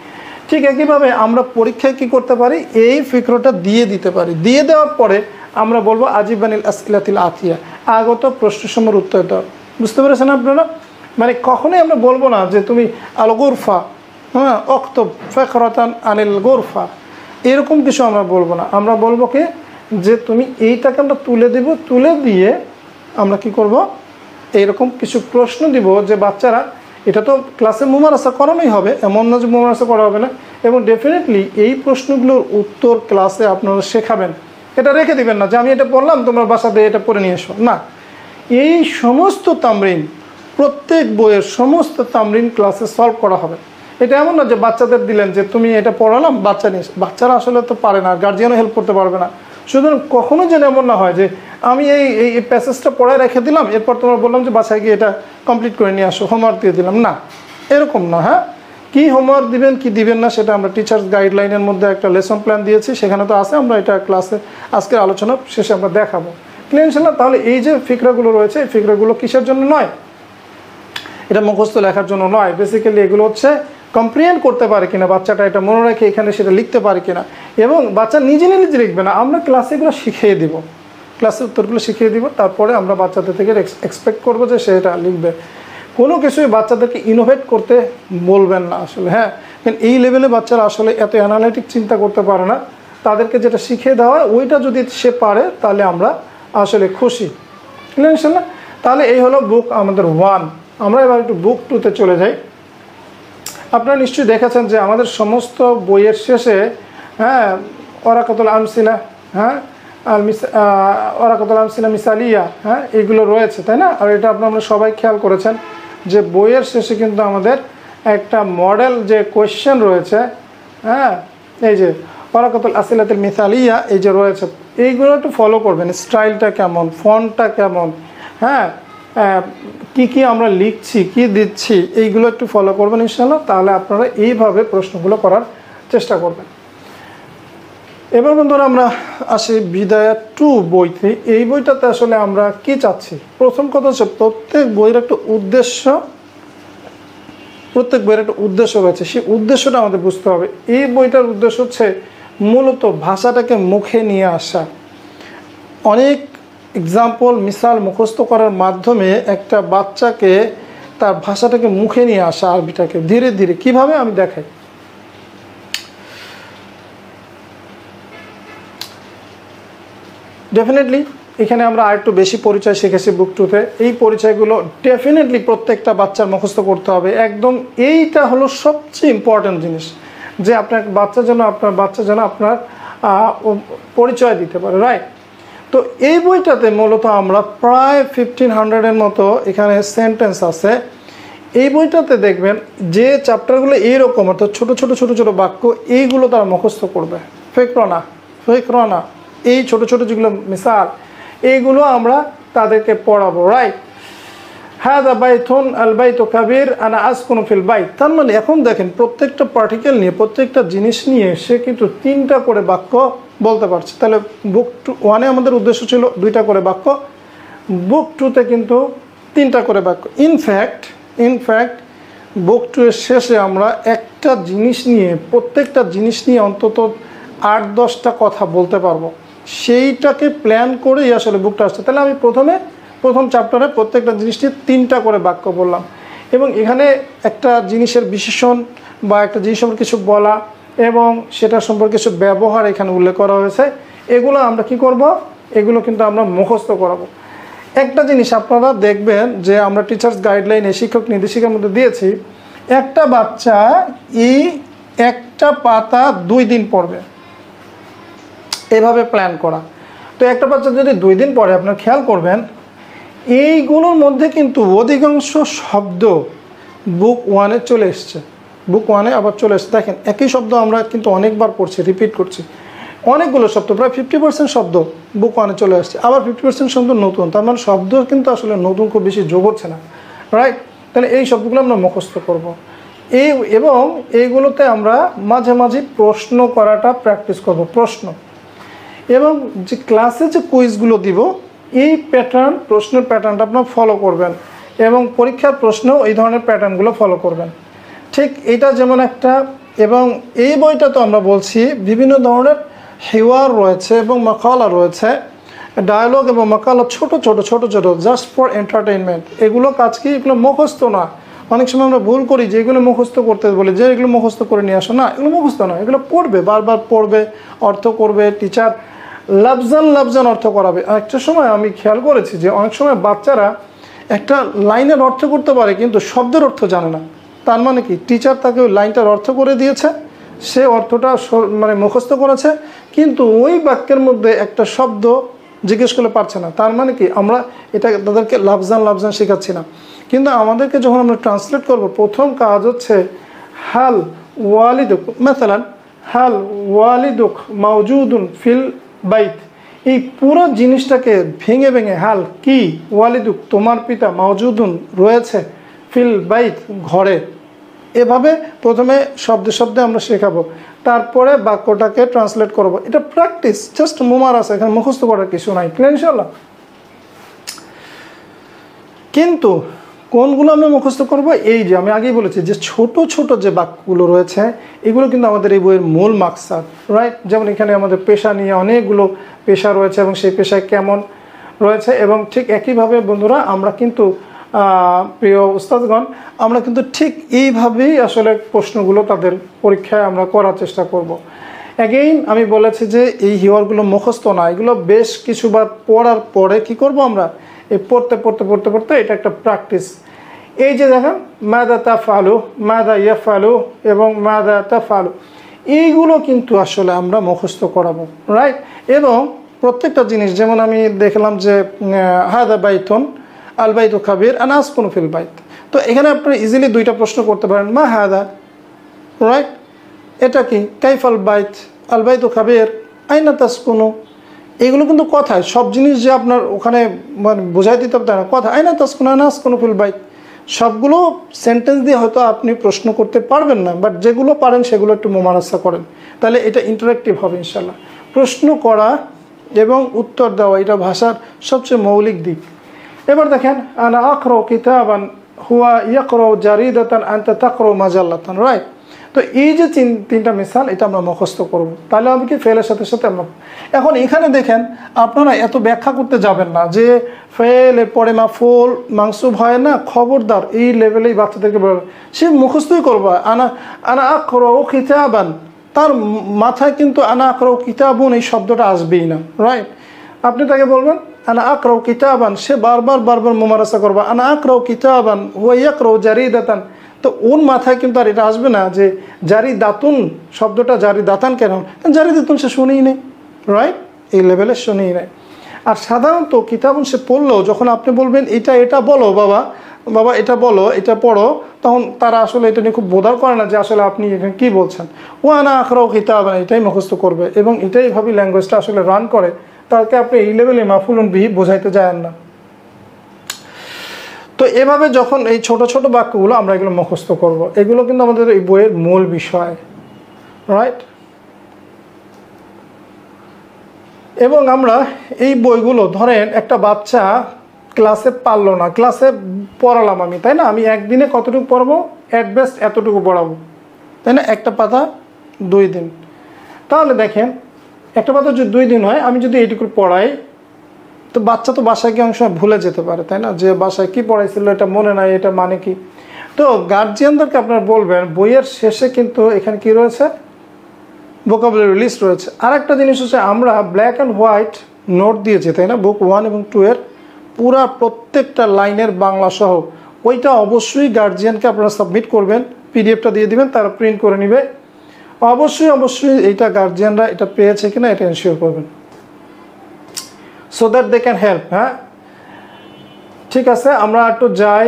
ঠিক একইভাবে আমরা পরীক্ষায় কি করতে পারি, এই ফিকরটা দিয়ে দিতে পারি, দিয়ে দেওয়ার পরে আমরা বলবো আজিবানিল আসইলাতিল আতিয়া, আগত প্রশ্নসমূহের উত্তর দাও। বুঝতে পেরেছেন আপনারা? মানে কখনোই আমরা বলবো না যে তুমি আল গোরফা, হ্যাঁ অক্তব ফিকরাতান আনিল গোরফা, এরকম কিছু আমরা বলবো না। আমরা বলবো কি যে তুমি এইটাকে আমরা তুলে দেব, তুলে দিয়ে আমরা কি করব, এইরকম কিছু প্রশ্ন দিব যে বাচ্চারা, এটা তো ক্লাসে মুমারাসা করানোই হবে, এমন না যে মুমারাসা করা হবে না, এবং ডেফিনেটলি এই প্রশ্নগুলোর উত্তর ক্লাসে আপনারা শেখাবেন। এটা রেখে দিবেন না যে আমি এটা পড়লাম তোমরা বাসাতে এটা পড়ে নিয়ে এসো, না। এই সমস্ত তামরিন, প্রত্যেক বইয়ের সমস্ত তামরিন ক্লাসে সলভ করা হবে। এটা এমন না যে বাচ্চাদের দিলেন যে তুমি এটা পড়ালাম বাচ্চা নিয়ে, বাচ্চারা আসলে তো পারে না, গার্জিয়ানও হেল্প করতে পারবে না। সুতরাং কখনো যেন এমন না হয় যে আমি এই প্যাসেজটা পড়ায় রেখে দিলাম, এরপর তোমরা বললাম যে বাসায় গিয়ে এটা কমপ্লিট করে নিয়ে আসো, হোমওয়ার্ক দিয়ে দিলাম, না, এরকম না। হ্যাঁ, কী হোমওয়ার্ক দিবেন কি দিবেন না সেটা আমরা টিচার্স গাইডলাইনের মধ্যে একটা লেসন প্ল্যান দিয়েছি, সেখানে তো আছে, আমরা এটা ক্লাসে আজকের আলোচনা শেষে আমরা দেখাবো। ক্লিয়ার ইনশাআল্লাহ? তাহলে এই যে ফিকরাগুলো রয়েছে, এই ফিকরাগুলো কিসের জন্য নয়, এটা মুখস্থ লেখার জন্য নয়। বেসিক্যালি এগুলো হচ্ছে কম্প্রিহেন্ড করতে পারে কিনা বাচ্চাটা, এটা মনে রাখে এখানে সেটা লিখতে পারে কিনা, এবং বাচ্চা নিজে নিজে লিখবে না, আমরা ক্লাসে এগুলো শিখিয়ে দিব, ক্লাসে উত্তরগুলো শিখিয়ে দিব, তারপরে আমরা বাচ্চাদের থেকে এক্সপেক্ট করবো যে সে এটা লিখবে। কোনো কিছুই বাচ্চাদেরকে ইনোভেট করতে বলবেন না আসলে। হ্যাঁ, কিন্তু এই লেভেলে বাচ্চারা আসলে এত অ্যানালাইটিক চিন্তা করতে পারে না, তাদেরকে যেটা শিখিয়ে দেওয়া হয় ওইটা যদি সে পারে তাহলে আমরা আসলে খুশি। ইনশাআল্লাহ? তাহলে এই হলো বুক আমাদের 1। আমরা এবার একটু বুক 2-তে চলে যাই। আপনারা নিশ্চয়ই দেখেছেন যে আমাদের সমস্ত বইয়ের শেষে, হ্যাঁ, ওরাকাতুল আমসিলা, হ্যাঁ ওরাকাতুল আমসিলা মিসালিয়া, হ্যাঁ এগুলো রয়েছে, তাই না? আর এটা আমরা সবাই খেয়াল করেছেন যে বইয়ের শেষে কিন্তু আমাদের একটা মডেল যে কোয়েশ্চেন রয়েছে, হ্যাঁ এই যে ওরাকাতুল আসিলাতুল মিসালিয়া এই যে রয়েছে, এইগুলো একটু ফলো করবেন। স্টাইলটা কেমন, ফন্টটা কেমন, হ্যাঁ কি কি আমরা লিখছি, কি দিচ্ছি, এইগুলো একটু ফলো করবেন ইনশাআল্লাহ। তাহলে আপনারা এইভাবে প্রশ্নগুলো করার চেষ্টা করবেন। এবার বন্ধুরা আমরা আসি বিদায়া 2 বইতে। এই বইটাতে আসলে আমরা কি চাচ্ছি, প্রথম কথা হচ্ছে প্রত্যেক বইয়ের একটা উদ্দেশ্য রয়েছে, সেই উদ্দেশ্যটা আমাদের বুঝতে হবে। এই বইটার উদ্দেশ্য হচ্ছে মূলত ভাষাটাকে মুখে নিয়ে আসা। অনেক এক্সাম্পল মিসাল মুখস্থ করার মাধ্যমে একটা বাচ্চাকে তার ভাষাটাকে মুখে নিয়ে আসা, আরবিটাকে ধীরে ধীরে কিভাবে আমি দেখাই। ডেফিনেটলি এখানে আমরা আর একটু বেশি পরিচয় শিখেছি বুক টুতে। এই পরিচয়গুলো ডেফিনেটলি প্রত্যেকটা বাচ্চার মুখস্থ করতে হবে একদম। এইটা হলো সবচেয়ে ইম্পর্ট্যান্ট জিনিস, যে আপনার বাচ্চা যেন আপনার পরিচয় দিতে পারে, রাইট। তো এই বইটাতে মূলত আমরা প্রায় 1500-এর মতো এখানে সেন্টেন্স আছে। এই বইটাতে দেখবেন যে চ্যাপ্টারগুলো এইরকম, অর্থাৎ ছোটো ছোটো ছোটো ছোটো বাক্য, এইগুলো তারা মুখস্থ করবে। ফেকরানা এই ছোটো ছোটো যেগুলো মিসাল, এইগুলো আমরা তাদেরকে পড়াবো, রাইট। হাদা বাইতুন আল বাইতু কাবির আনা আসকুনু ফিল বাইত। তার মানে এখন দেখেন প্রত্যেকটা পার্টিকেল নিয়ে, প্রত্যেকটা জিনিস নিয়ে সে কিন্তু 3টা করে বাক্য বলতে পারছে। তাহলে বুক 1-এ আমাদের উদ্দেশ্য ছিল 2টা করে বাক্য, বুক 2-তে কিন্তু 3টা করে বাক্য। ইনফ্যাক্ট বুক 2-এর শেষে আমরা একটা জিনিস নিয়ে, প্রত্যেকটা জিনিস নিয়ে অন্তত 8-10টা কথা বলতে পারবো। সেইটাকে প্ল্যান করেই আসলে বুকটা আসছে। তাহলে আমি প্রথম চ্যাপ্টারে প্রত্যেকটা জিনিস নিয়ে 3টা করে বাক্য বললাম, এবং এখানে একটা জিনিসের বিশেষণ বা একটা জিনিস সম্পর্কে কিছু বলা এবং সেটা সম্পর্কে কিছু ব্যবহার এখানে উল্লেখ করা হয়েছে। এগুলো আমরা কি করব, এগুলো কিন্তু আমরা মুখস্থ করাবো। একটা জিনিস আপনারা দেখবেন যে আমরা টিচার্স গাইডলাইনে শিক্ষক নির্দেশিকার মধ্যে দিয়েছি, একটা বাচ্চা এই একটা পাতা 2 দিন পড়বে, এভাবে প্ল্যান করা। তো একটা বাচ্চা যদি 2 দিন পড়ে, আপনার খেয়াল করবেন এইগুলোর মধ্যে কিন্তু অধিকাংশ শব্দ বুক 1-এ চলে এসছে, বুক 1-এ আবার চলে এসছে। দেখেন একই শব্দ আমরা কিন্তু অনেকবার পড়ছি, রিপিট করছি। অনেকগুলো শব্দ, প্রায় 50% শব্দ বুক 1-এ চলে আসছে, আবার 50% শব্দ নতুন। তার মানে শব্দ কিন্তু আসলে নতুন খুব বেশি যোগ হচ্ছে না, রাইট। তাহলে এই শব্দগুলো আমরা মুখস্থ করব। এবং এইগুলোতে আমরা মাঝে মাঝে প্রশ্ন করাটা প্র্যাকটিস করব, প্রশ্ন। এবং যে ক্লাসে যে কুইজগুলো দিব, এই প্রশ্নের প্যাটার্নটা আপনার ফলো করবেন, এবং পরীক্ষার প্রশ্নেও এই ধরনের প্যাটার্নগুলো ফলো করবেন। ঠিক এটা যেমন একটা। এবং এই বইটা তো আমরা বলছি বিভিন্ন ধরনের হিওয়ার রয়েছে এবং মাকালা রয়েছে, ডায়ালগ এবং মাকালা ছোট ছোট জাস্ট ফর এন্টারটেইনমেন্ট। এগুলো কাজ কি, এগুলো মুখস্থ না। অনেক সময় আমরা ভুল করি যে এগুলো মুখস্থ করতে বলি, যে এগুলো মুখস্থ করে নিয়ে আসো না, এগুলো মুখস্থ নয়, এগুলো পড়বে, বারবার পড়বে, অর্থ করবে, টিচার লাফজান অর্থ করাবে। একটা সময় আমি খেয়াল করেছি যে অনেক সময় বাচ্চারা একটা লাইনের অর্থ করতে পারে কিন্তু শব্দের অর্থ জানে না। তার মানে কি, টিচার তাকে ওই লাইনটার অর্থ করে দিয়েছে, সে অর্থটা মানে মুখস্থ করেছে, কিন্তু ওই বাক্যের মধ্যে একটা শব্দ জিজ্ঞেস করলে পারছে না। তার মানে কি, আমরা এটা তাদেরকে লাফজান শেখাচ্ছি না। কিন্তু আমাদেরকে যখন আমরা ট্রান্সলেট করব, প্রথম কাজ হচ্ছে হাল ওয়ালিদুক, মাসালান হাল ওয়ালিদুক মাওজুদুন ফিল বাইত। এই পুরো জিনিসটাকে ভেঙে হাল কি, ওয়ালিদুক তোমার পিতা, মাওজুদুন রয়েছে, ফিল বাইত ঘরে। এভাবে প্রথমে শব্দে আমরা শেখাবো, তারপরে বাক্যটাকে ট্রান্সলেট করব। এটা প্র্যাকটিস, জাস্ট মুমারাসা, এখানে মুখস্থ করার কিছু নাই, ক্লিয়ার ইনশাআল্লাহ। কিন্তু কোনগুলো আমরা মুখস্থ করব, এই যে আমি আগেই বলেছি যে ছোট ছোট যে বাক্যগুলো রয়েছে, এগুলো কিন্তু আমাদের এই বইয়ের মূল মাকসাদ, রাইট। যেমন এখানে আমাদের পেশা নিয়ে অনেকগুলো পেশা রয়েছে এবং সেই পেশায় কেমন রয়েছে। এবং ঠিক একইভাবে বন্ধুরা, আমরা কিন্তু প্রিয় উস্তাদগণ, আমরা কিন্তু ঠিক এইভাবেই আসলে প্রশ্নগুলো তাদের পরীক্ষায় আমরা করার চেষ্টা করব। অ্যাগেইন আমি বলেছি যে এই হিওয়ারগুলো মুখস্থ না, এগুলো বেশ কিছুবার পড়ার পরে কি করব, আমরা এই পড়তে এটা একটা প্র্যাকটিস। এই যে দেখেন মাদা তাফআলু, মাদা ইয়াফআলু এবং মাদা তাফআলু, এইগুলো কিন্তু আসলে আমরা মুখস্থ করাবো, রাইট। এবং প্রত্যেকটা জিনিস, যেমন আমি দেখলাম যে হাদা বাইতুন আল বাইতু কাবির আনা আসকুনু ফিল বাইত। তো এখানে আপনি ইজিলি 2টা প্রশ্ন করতে পারেন, মা হাদা, রাইট, এটা কি, কাইফাল বাইত, আল বাইতু কাবির, আইনা তাসকুনু। এগুলো কিন্তু কথায়, সব জিনিস যে আপনার ওখানে মানে বোঝাই দিতে হবে না, কথা। আইনা তাসকুনু আনা আসকুনু ফিল বাইত, সবগুলো সেন্টেন্স দিয়ে হয়তো আপনি প্রশ্ন করতে পারবেন না, বাট যেগুলো পারেন সেগুলো একটু মুমারাসা করেন, তাহলে এটা ইন্টারেক্টিভ হবে ইনশাল্লাহ। প্রশ্ন করা এবং উত্তর দেওয়া, এটা ভাষার সবচেয়ে মৌলিক দিক। এবার দেখেন, আনা আকরাউ কিতাবান হুয়া ইয়াকরাউ জারিদাতান আনতা তাকরাউ মাজাল্লাতান, রাইট। তো এই যে তিনটা মিসাল এটা আমরা মুখস্থ করব, তাহলে আমি কি ফেলের সাথে সাথে আমরা। এখন এখানে দেখেন আপনারা এত ব্যাখ্যা করতে যাবেন না যে ফেল এরপরে মাফুল মানসুব হয় না, খবরদার এই লেভেলেই বাচ্চাদেরকে বলবে সে মুখস্থই করবা। আনা আনা আকরাউ কিতাবান, তার মাথায় কিন্তু আনা আকরাউ কিতাবুন এই শব্দটা আসবেই না, রাইট? আপনি তাকে বলবেন আনা আকরাউ কিতাবান, সে বারবার মুমারাসা করবা আনা আকরাউ কিতাবান ওয়া ইয়াকরাউ জারিদাতান, তো ওর মাথায় কিন্তু আর এটা আসবে না যে জারি দাতুন শব্দটা জারি দাতান কেন, জারি দাতুন সে শুনেই নেই, রাইট? এই লেভেলে শুনেই নেই। আর সাধারণত কিতাবুন সে পড়লো, যখন আপনি বলবেন এটা বলো বাবা এটা বলো এটা পড়ো, তখন তারা আসলে এটা নিয়ে খুব বোধার করে না যে আসলে আপনি এখানে কী বলছেন। ও আনা আখরাও কিতাবান এটাই মুখস্থ করবে এবং এটাই ভাবে ল্যাঙ্গুয়েজটা আসলে রান করে, তাকে আপনি এই লেভেলে মাফুলুন বিহি বোঝাইতে যান না। তো এভাবে যখন এই ছোট ছোট বাক্যগুলো আমরা এগুলো মুখস্থ করব, এগুলো কিন্তু আমাদের এই বইয়ের মূল বিষয়, রাইট? এবং আমরা এই বইগুলো ধরেন একটা বাচ্চা ক্লাসে পারলো না, ক্লাসে পড়ালাম আমি, তাই না? আমি একদিনে কতটুকু পড়াবো? অ্যাট বেস্ট এতটুকু পড়াবো, তাই না? একটা পাতা 2 দিন। তাহলে দেখেন একটা পাতা যদি 2 দিন হয়, আমি যদি এইটুকু পড়াই, তো বাচ্চা তো বাসায় গিয়ে অনেক সময় ভুলে যেতে পারে, তাই না? যে বাসায় কি পড়াইছিল এটা মনে নাই, এটা মানে কি। তো গার্জিয়ানদেরকে আপনারা বলবেন বইয়ের শেষে কিন্তু এখানে কি রয়েছে? ভোকাবুলারি লিস্ট রয়েছে। আর একটা জিনিস হচ্ছে আমরা ব্ল্যাক অ্যান্ড হোয়াইট নোট দিয়েছি, তাই না? বুক 1 এবং 2 এর পুরা প্রত্যেকটা লাইনের বাংলা সহ, ওইটা অবশ্যই গার্জিয়ানকে আপনারা সাবমিট করবেন, পিডিএফটা দিয়ে দিবেন, তারা প্রিন্ট করে নেবে। অবশ্যই এইটা গার্জিয়ানরা এটা পেয়েছে কিনা এটা এনশিওর করবেন, so that they can help. হ্যাঁ, ঠিক আছে, আমরা একটু যাই।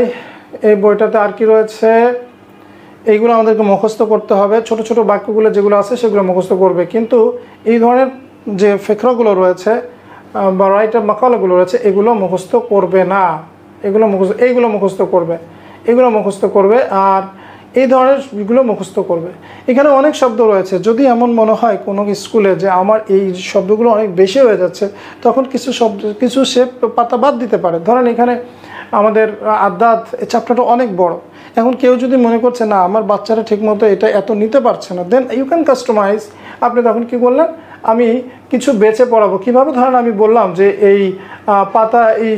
এই বইটাতে আর কি রয়েছে, এইগুলো আমাদেরকে মুখস্থ করতে হবে। ছোট ছোট বাক্যগুলো যেগুলো আছে সেগুলো মুখস্থ করবে, কিন্তু এই ধরনের যে ফিকরাগুলো রয়েছে বা রাইটার মাকালাগুলো রয়েছে এগুলো মুখস্থ করবে না, এইগুলো মুখস্থ করবে। আর এই ধরনের এগুলো মুখস্থ করবে। এখানে অনেক শব্দ রয়েছে, যদি এমন মনে হয় কোনো স্কুলে যে আমার এই শব্দগুলো অনেক বেশি হয়ে যাচ্ছে, তখন কিছু সে পাতা বাদ দিতে পারে। ধরেন এখানে আমাদের আদাত এই চ্যাপ্টারটা অনেক বড়, এখন কেউ যদি মনে করছে না আমার বাচ্চারা ঠিকমতো এটা এত নিতে পারছে না, দেন ইউ ক্যান কাস্টমাইজ। আপনি তখন কি করলেন, আমি কিছু বেছে পড়াবো। কীভাবে? ধরেন আমি বললাম যে এই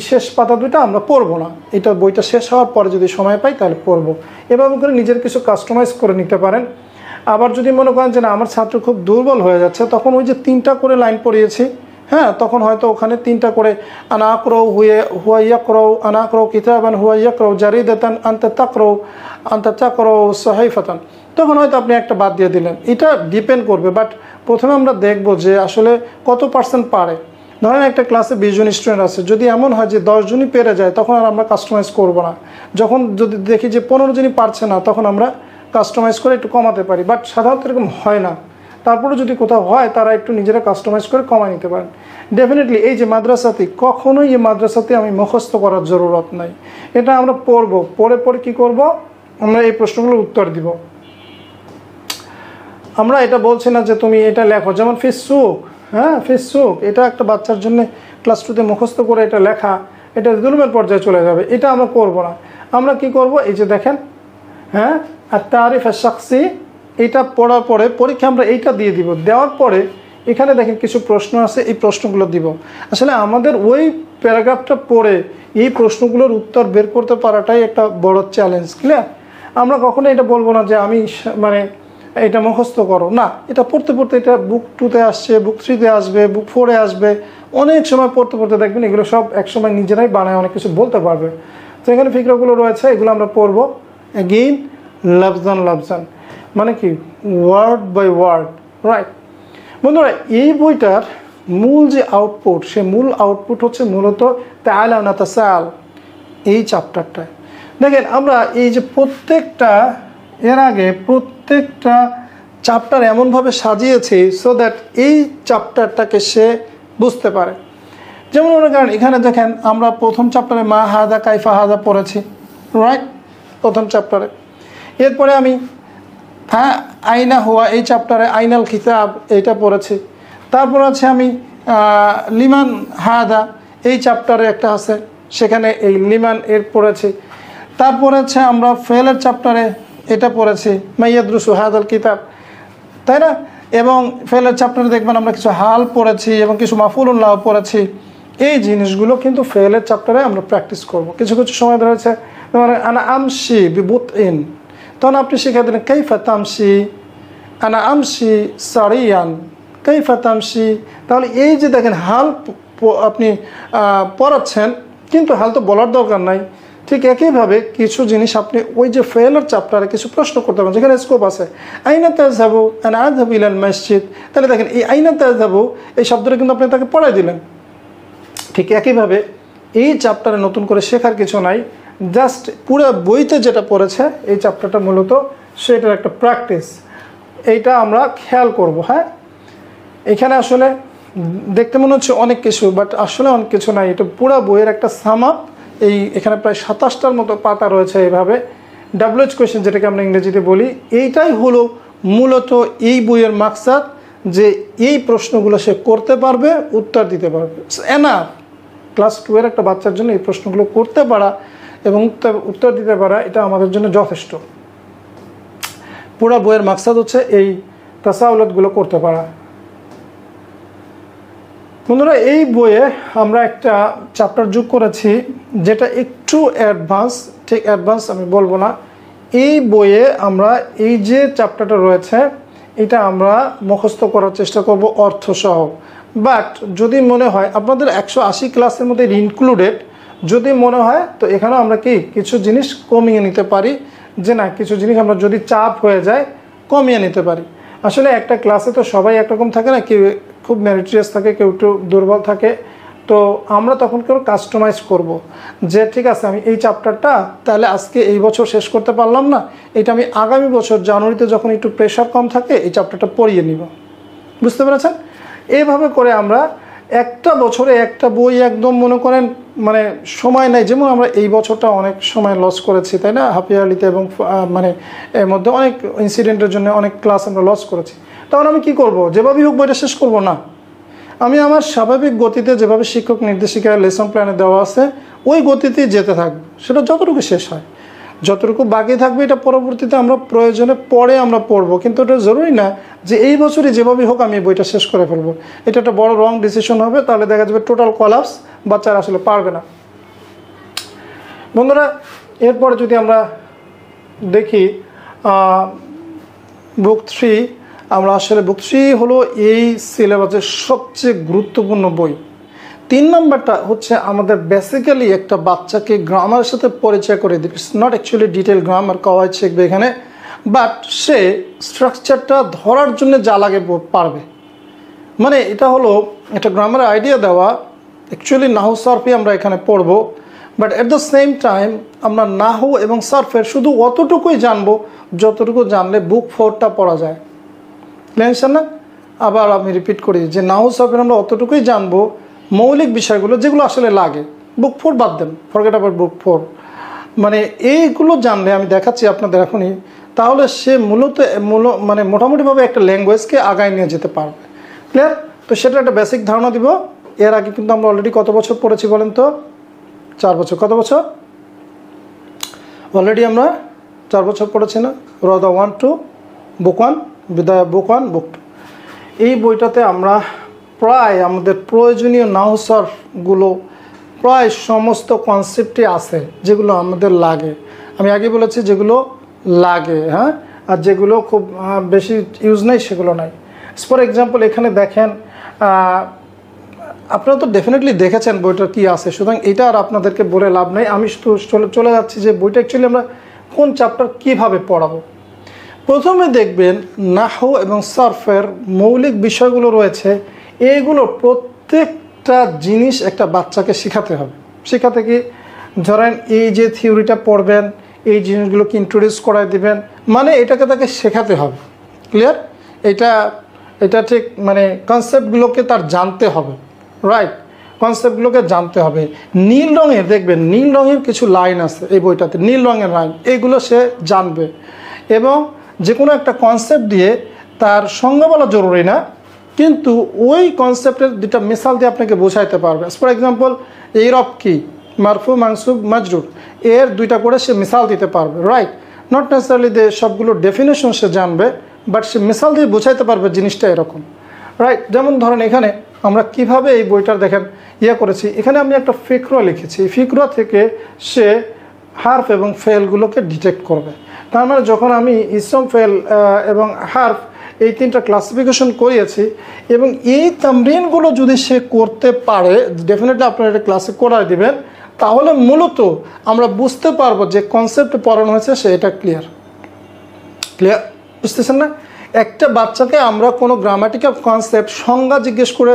শেষ পাতা 2টা আমরা পড়বো না, এটা বইটা শেষ হওয়ার পরে যদি সময় পাই তাহলে পড়বো। এভাবে করে নিজের কিছু কাস্টমাইজ করে নিতে পারেন। আবার যদি মনে করেন যে না আমার ছাত্র খুব দুর্বল হয়ে যাচ্ছে, তখন ওই যে 3টা করে লাইন পড়িয়েছি, হ্যাঁ, তখন হয়তো ওখানে 3টা করে আনা আকরাউ হুয়া ইয়াকরাউ আনা আকরাউ কিতাবান হুয়া ইয়াকরাউ জারিদাতান আনতা তাকরাউ সাহিফাতান, তখন হয়তো আপনি একটা বাদ দিয়ে দিলেন। এটা ডিপেন্ড করবে, বাট প্রথমে আমরা দেখব যে আসলে কত % পারে। ধরেন একটা ক্লাসে 20 জন স্টুডেন্ট আছে, যদি এমন হয় যে 10 জনই পেরে যায়, তখন আর আমরা কাস্টমাইজ করব না। যদি দেখি যে 15 জনই পারছে না, তখন আমরা কাস্টমাইজ করে একটু কমাতে পারি, বাট সাধারণত এরকম হয় না। তারপরে যদি কোথাও হয় তারা একটু নিজেরা কাস্টমাইজ করে কমায় নিতে পারেন। ডেফিনেটলি এই যে মাদ্রাসাতে, কখনোই এই মাদ্রাসাতে আমি মুখস্থ করার জরুরত নাই, এটা আমরা পড়বো, পরে কি করব, আমরা এই প্রশ্নগুলোর উত্তর দিব। আমরা এটা বলছি না যে তুমি এটা লেখো, যেমন ফিসুক, হ্যাঁ ফিসুক, এটা একটা বাচ্চার জন্য ক্লাস 2তে মুখস্থ করে এটা লেখা, এটা জুলুমের পর্যায়ে চলে যাবে, এটা আমরা করব না। আমরা কি করব, এই যে দেখেন, হ্যাঁ আর তারিফ আর শাখসি, এটা পড়ার পরে পরীক্ষা আমরা এইটা দিয়ে দিব। দেওয়ার পরে এখানে দেখেন কিছু প্রশ্ন আছে, এই প্রশ্নগুলো দিব। আসলে আমাদের ওই প্যারাগ্রাফটা পড়ে এই প্রশ্নগুলোর উত্তর বের করতে পারাটাই একটা বড় চ্যালেঞ্জ, ক্লিয়ার? আমরা কখনো এটা বলবো না যে আমি মানে এটা মুখস্থ করো, না, এটা পড়তে এটা বুক 2তে আসছে, বুক 3তে আসবে, বুক 4-এ আসবে, অনেক সময় পড়তে দেখবেন এগুলো সব একসময় নিজেরাই বানায় অনেক কিছু বলতে পারবে। তো এখানে ফিকরাগুলো রয়েছে, এগুলো আমরা পড়বো। এগেইন লাফজান মানে কি, ওয়ার্ড বাই ওয়ার্ড, রাইট? বন্ধুরা, এই বইটার মূল যে আউটপুট, সে মূল আউটপুট হচ্ছে মূলত তাআলা নাতাসাল, এই চ্যাপ্টারটায়। দেখেন আমরা এই যে এর আগে প্রত্যেকটা চ্যাপ্টার এমনভাবে সাজিয়েছি সো দ্যাট এই চ্যাপ্টারটাকে সে বুঝতে পারে। যেমন মনে করেন এখানে দেখেন আমরা প্রথম চ্যাপ্টারে মা হাদা কাইফা হাদা পড়েছি, রাইট? প্রথম চ্যাপ্টারে। এরপরে আমি আইনা হুয়া, এই চ্যাপ্টারে আইনাল কিতাব এইটা পড়েছি। তারপর আছে আমি লিমান হাদা, এই চ্যাপ্টারে একটা আছে, সেখানে এই লিমান এর পড়েছি। তারপর আছে আমরা ফেলের চ্যাপ্টারে এটা পড়েছি, মাইয়াদরুসু হাদাল কিতাব, তাই না? এবং ফেলের চ্যাপ্টারে দেখবেন আমরা কিছু হাল পড়েছি এবং কিছু মাফুলুন লাহ পড়েছি। এই জিনিসগুলো কিন্তু ফেলের চ্যাপ্টারে আমরা প্র্যাকটিস করব। কিছু কিছু সময় ধরেছে আনা আমশি বিবুতইন, তখন আপনি শিখে দিলেন কাইফা তামশি, আনা আমশি সারিয়ান, কাইফা তামশি। তাহলে এই যে দেখেন হাল আপনি পড়াচ্ছেন, কিন্তু হাল তো বলার দরকার নাই। ঠিক একইভাবে কিছু জিনিস আপনি ওই যে ফেলের চ্যাপ্টারে কিছু প্রশ্ন করতে পারেন, যেখানে স্কোপ আছে। আইনা তাযহাবু, আনা আযহাবু ইলাল মসজিদ। তাহলে দেখেন এই আইনা তাযহাবু এই শব্দটা কিন্তু আপনি তাকে পড়াই দিলেন। ঠিক একইভাবে এই চ্যাপ্টারে নতুন করে শেখার কিছু নাই, জাস্ট পুরো বইতে যেটা পড়েছে এই চ্যাপ্টারটা মূলত সেটার একটা প্র্যাকটিস, এইটা আমরা খেয়াল করব। হ্যাঁ, এখানে আসলে দেখতে মনে হচ্ছে অনেক কিছু, বাট আসলে অনেক কিছু নাই। এটা পুরো বইয়ের একটা সাম আপ। এখানে প্রায় 27টার মতো পাতা রয়েছে এইভাবে। WH কোয়েশ্চেন যেটাকে আমরা ইংরেজিতে বলি, এইটাই হলো মূলত এই বইয়ের মাকসাদ, যে এই প্রশ্নগুলো সে করতে পারবে, উত্তর দিতে পারবে। এনাফ ক্লাস 2 এর একটা বাচ্চার জন্য এই প্রশ্নগুলো করতে পারা এবং উত্তর দিতে পারা, এটা আমাদের জন্য যথেষ্ট। পুরো বইয়ের মাকসাদ হচ্ছে এই তাসাউলতগুলো করতে পারা। বন্ধুরা, এই বইয়ে আমরা একটা চ্যাপ্টার যোগ করেছি যেটা একটু অ্যাডভান্স, ঠিক অ্যাডভান্স আমি বলবো না। এই বইয়ে আমরা এই যে চ্যাপ্টারটা রয়েছে এটা আমরা মুখস্থ করার চেষ্টা করব অর্থসহ। বাট যদি মনে হয় আপনাদের 180 ক্লাসের মধ্যে ইনক্লুডেড, যদি মনে হয় তো এখানেও আমরা কিছু জিনিস কমিয়ে নিতে পারি, যে না কিছু জিনিস আমরা যদি চাপ হয়ে যায় কমিয়ে নিতে পারি। আসলে একটা ক্লাসে তো সবাই একরকম থাকে না, কেউ খুব মেরিটোরিয়াস থাকে, কেউ একটু দুর্বল থাকে। তো আমরা তখন কেউ কাস্টমাইজ করব যে ঠিক আছে আমি এই চ্যাপ্টারটা তাহলে আজকে এই বছর শেষ করতে পারলাম না, এটা আমি আগামী বছর জানুয়ারিতে যখন একটু প্রেশার কম থাকে এই চ্যাপ্টারটা পড়িয়ে নিব। বুঝতে পেরেছেন? এইভাবে করে আমরা একটা বছরে একটা বই একদম মনে করেন মানে সময় নেই, যেমন আমরা এই বছরটা অনেক সময় লস করেছি, তাই না? হাফ ইয়ারলিতে এবং মানে এর মধ্যে অনেক ইনসিডেন্টের জন্য অনেক ক্লাস আমরা লস করেছি। তখন আমি কি করব? যেভাবেই হোক বইটা শেষ করব না, আমি আমার স্বাভাবিক গতিতে যেভাবে শিক্ষক নির্দেশিকা লেসন প্ল্যানে দেওয়া আছে ওই গতিতেই যেতে থাকবে। সেটা যতটুকু শেষ হয়, যতটুকু বাকি থাকবে এটা পরবর্তীতে আমরা প্রয়োজনে পরে আমরা পড়বো, কিন্তু এটা জরুরি না যে এই বছরই যেভাবেই হোক আমি এই বইটা শেষ করে ফেলবো। এটা একটা বড় রং ডিসিশন হবে, তাহলে দেখা যাবে টোটাল কলাপস, বাচ্চারা আসলে পারবে না। বন্ধুরা, এরপরে যদি আমরা দেখি বুক 3, আমরা আসলে বুক 3 হলো এই সিলেবাসের সবচেয়ে গুরুত্বপূর্ণ বই। 3 নম্বরটা হচ্ছে আমাদের বেসিক্যালি একটা বাচ্চাকে গ্রামারের সাথে পরিচয় করে দিবে। It's not actually detail grammar কওয়াই শিখবে এখানে, বাট সে স্ট্রাকচারটা ধরার জন্য যা লাগে পারবে। মানে এটা হলো একটা গ্রামারের আইডিয়া দেওয়া। অ্যাকচুয়ালি নাহু সার্ফই আমরা এখানে পড়বো, but at the same time আমরা নাহু এবং সার্ফের শুধু অতটুকুই জানবো যতটুকু জানলে বুক 4টা পড়া যায়। টেনশন না? আবার আমি রিপিট করি যে নাহু সার্ফের আমরা অতটুকুই জানবো, মৌলিক বিষয়গুলো যেগুলো আসলে লাগে। বুক 4 বাদ দেন, ফরগেট আবার বুক 4। মানে এইগুলো জানলে আমি দেখাচ্ছি আপনাদের এখনই, তাহলে সে মানে মোটামুটিভাবে একটা ল্যাঙ্গুয়েজকে আগায় নিয়ে যেতে পারবে। ক্লিয়ার? তো সেটা একটা বেসিক ধারণা দিব। এর আগে কিন্তু আমরা অলরেডি কত বছর পড়েছি বলেন তো? 4 বছর। কত বছর? অলরেডি আমরা 4 বছর পড়েছি না? রদা 1 2, বুক 1, বিদায় বুক 1, বুক 2। এই বইটাতে আমরা প্রায় আমাদের প্রয়োজনীয় নাহু সার্ফগুলো প্রায় সমস্ত কনসেপ্টই আছে যেগুলো আমাদের লাগে। আমি আগে বলেছি যেগুলো লাগে, হ্যাঁ, আর যেগুলো খুব বেশি ইউজ নেই সেগুলো নাই। ফর এক্সাম্পল এখানে দেখেন, আপনারা তো ডেফিনেটলি দেখেছেন বইটা কি আছে, সুতরাং এটা আর আপনাদেরকে বলে লাভ নেই। আমি চলে যাচ্ছি যে বইটা অ্যাকচুয়ালি আমরা কোন চ্যাপ্টার কীভাবে পড়াবো। প্রথমে দেখবেন নাহু এবং সার্ফের মৌলিক বিষয়গুলো রয়েছে, এইগুলো প্রত্যেকটা জিনিস একটা বাচ্চাকে শেখাতে হবে। শেখাতে কি, ধরেন এই যে থিওরিটা পড়বেন এই জিনিসগুলোকে ইন্ট্রোডিউস করায় দিবেন, মানে এটাকে তাকে শেখাতে হবে। ক্লিয়ার? এটা ঠিক মানে কনসেপ্টগুলোকে তার জানতে হবে, রাইট? কনসেপ্টগুলোকে জানতে হবে। নীল রঙের দেখবেন, নীল রঙের কিছু লাইন আছে এই বইটাতে, নীল রঙের লাইন, এইগুলো সে জানবে। এবং যে কোনো একটা কনসেপ্ট দিয়ে তার সংজ্ঞা বলা জরুরি না, কিন্তু ওই কনসেপ্টের দুটা মিসাল দিয়ে আপনাকে বোঝাইতে পারবে। ফর এক্সাম্পল এই রব কি, মারফু মানসুব মাজরুর, এর 2টা করে সে মিসাল দিতে পারবে, রাইট? নট নেসেসারিলি যে সবগুলো ডেফিনেশন সে জানবে, বাট সে মিসাল দিয়ে বোঝাইতে পারবে জিনিসটা এরকম, রাইট? যেমন ধরেন এখানে আমরা কিভাবে এই বইটার দেখেন করেছি, এখানে আমি একটা ফিকরা লিখেছি, এই ফিকরা থেকে সে হার্ফ এবং ফেলগুলোকে ডিটেক্ট করবে। তার মানে যখন আমি ইসম, ফেল এবং হার্ফ এই তিনটা ক্লাসিফিকেশন করিয়েছি এবং এই তামরিনগুলো যদি সে করতে পারে, ডেফিনেটলি আপনারা এটা ক্লাসে করায় দিবেন, তাহলে মূলত আমরা বুঝতে পারবো যে কনসেপ্ট পড়ানো হয়েছে সে এটা ক্লিয়ার বুঝতেছেন না? একটা বাচ্চাকে আমরা কোনো গ্রামাটিক্যাল কনসেপ্ট সংজ্ঞা জিজ্ঞেস করে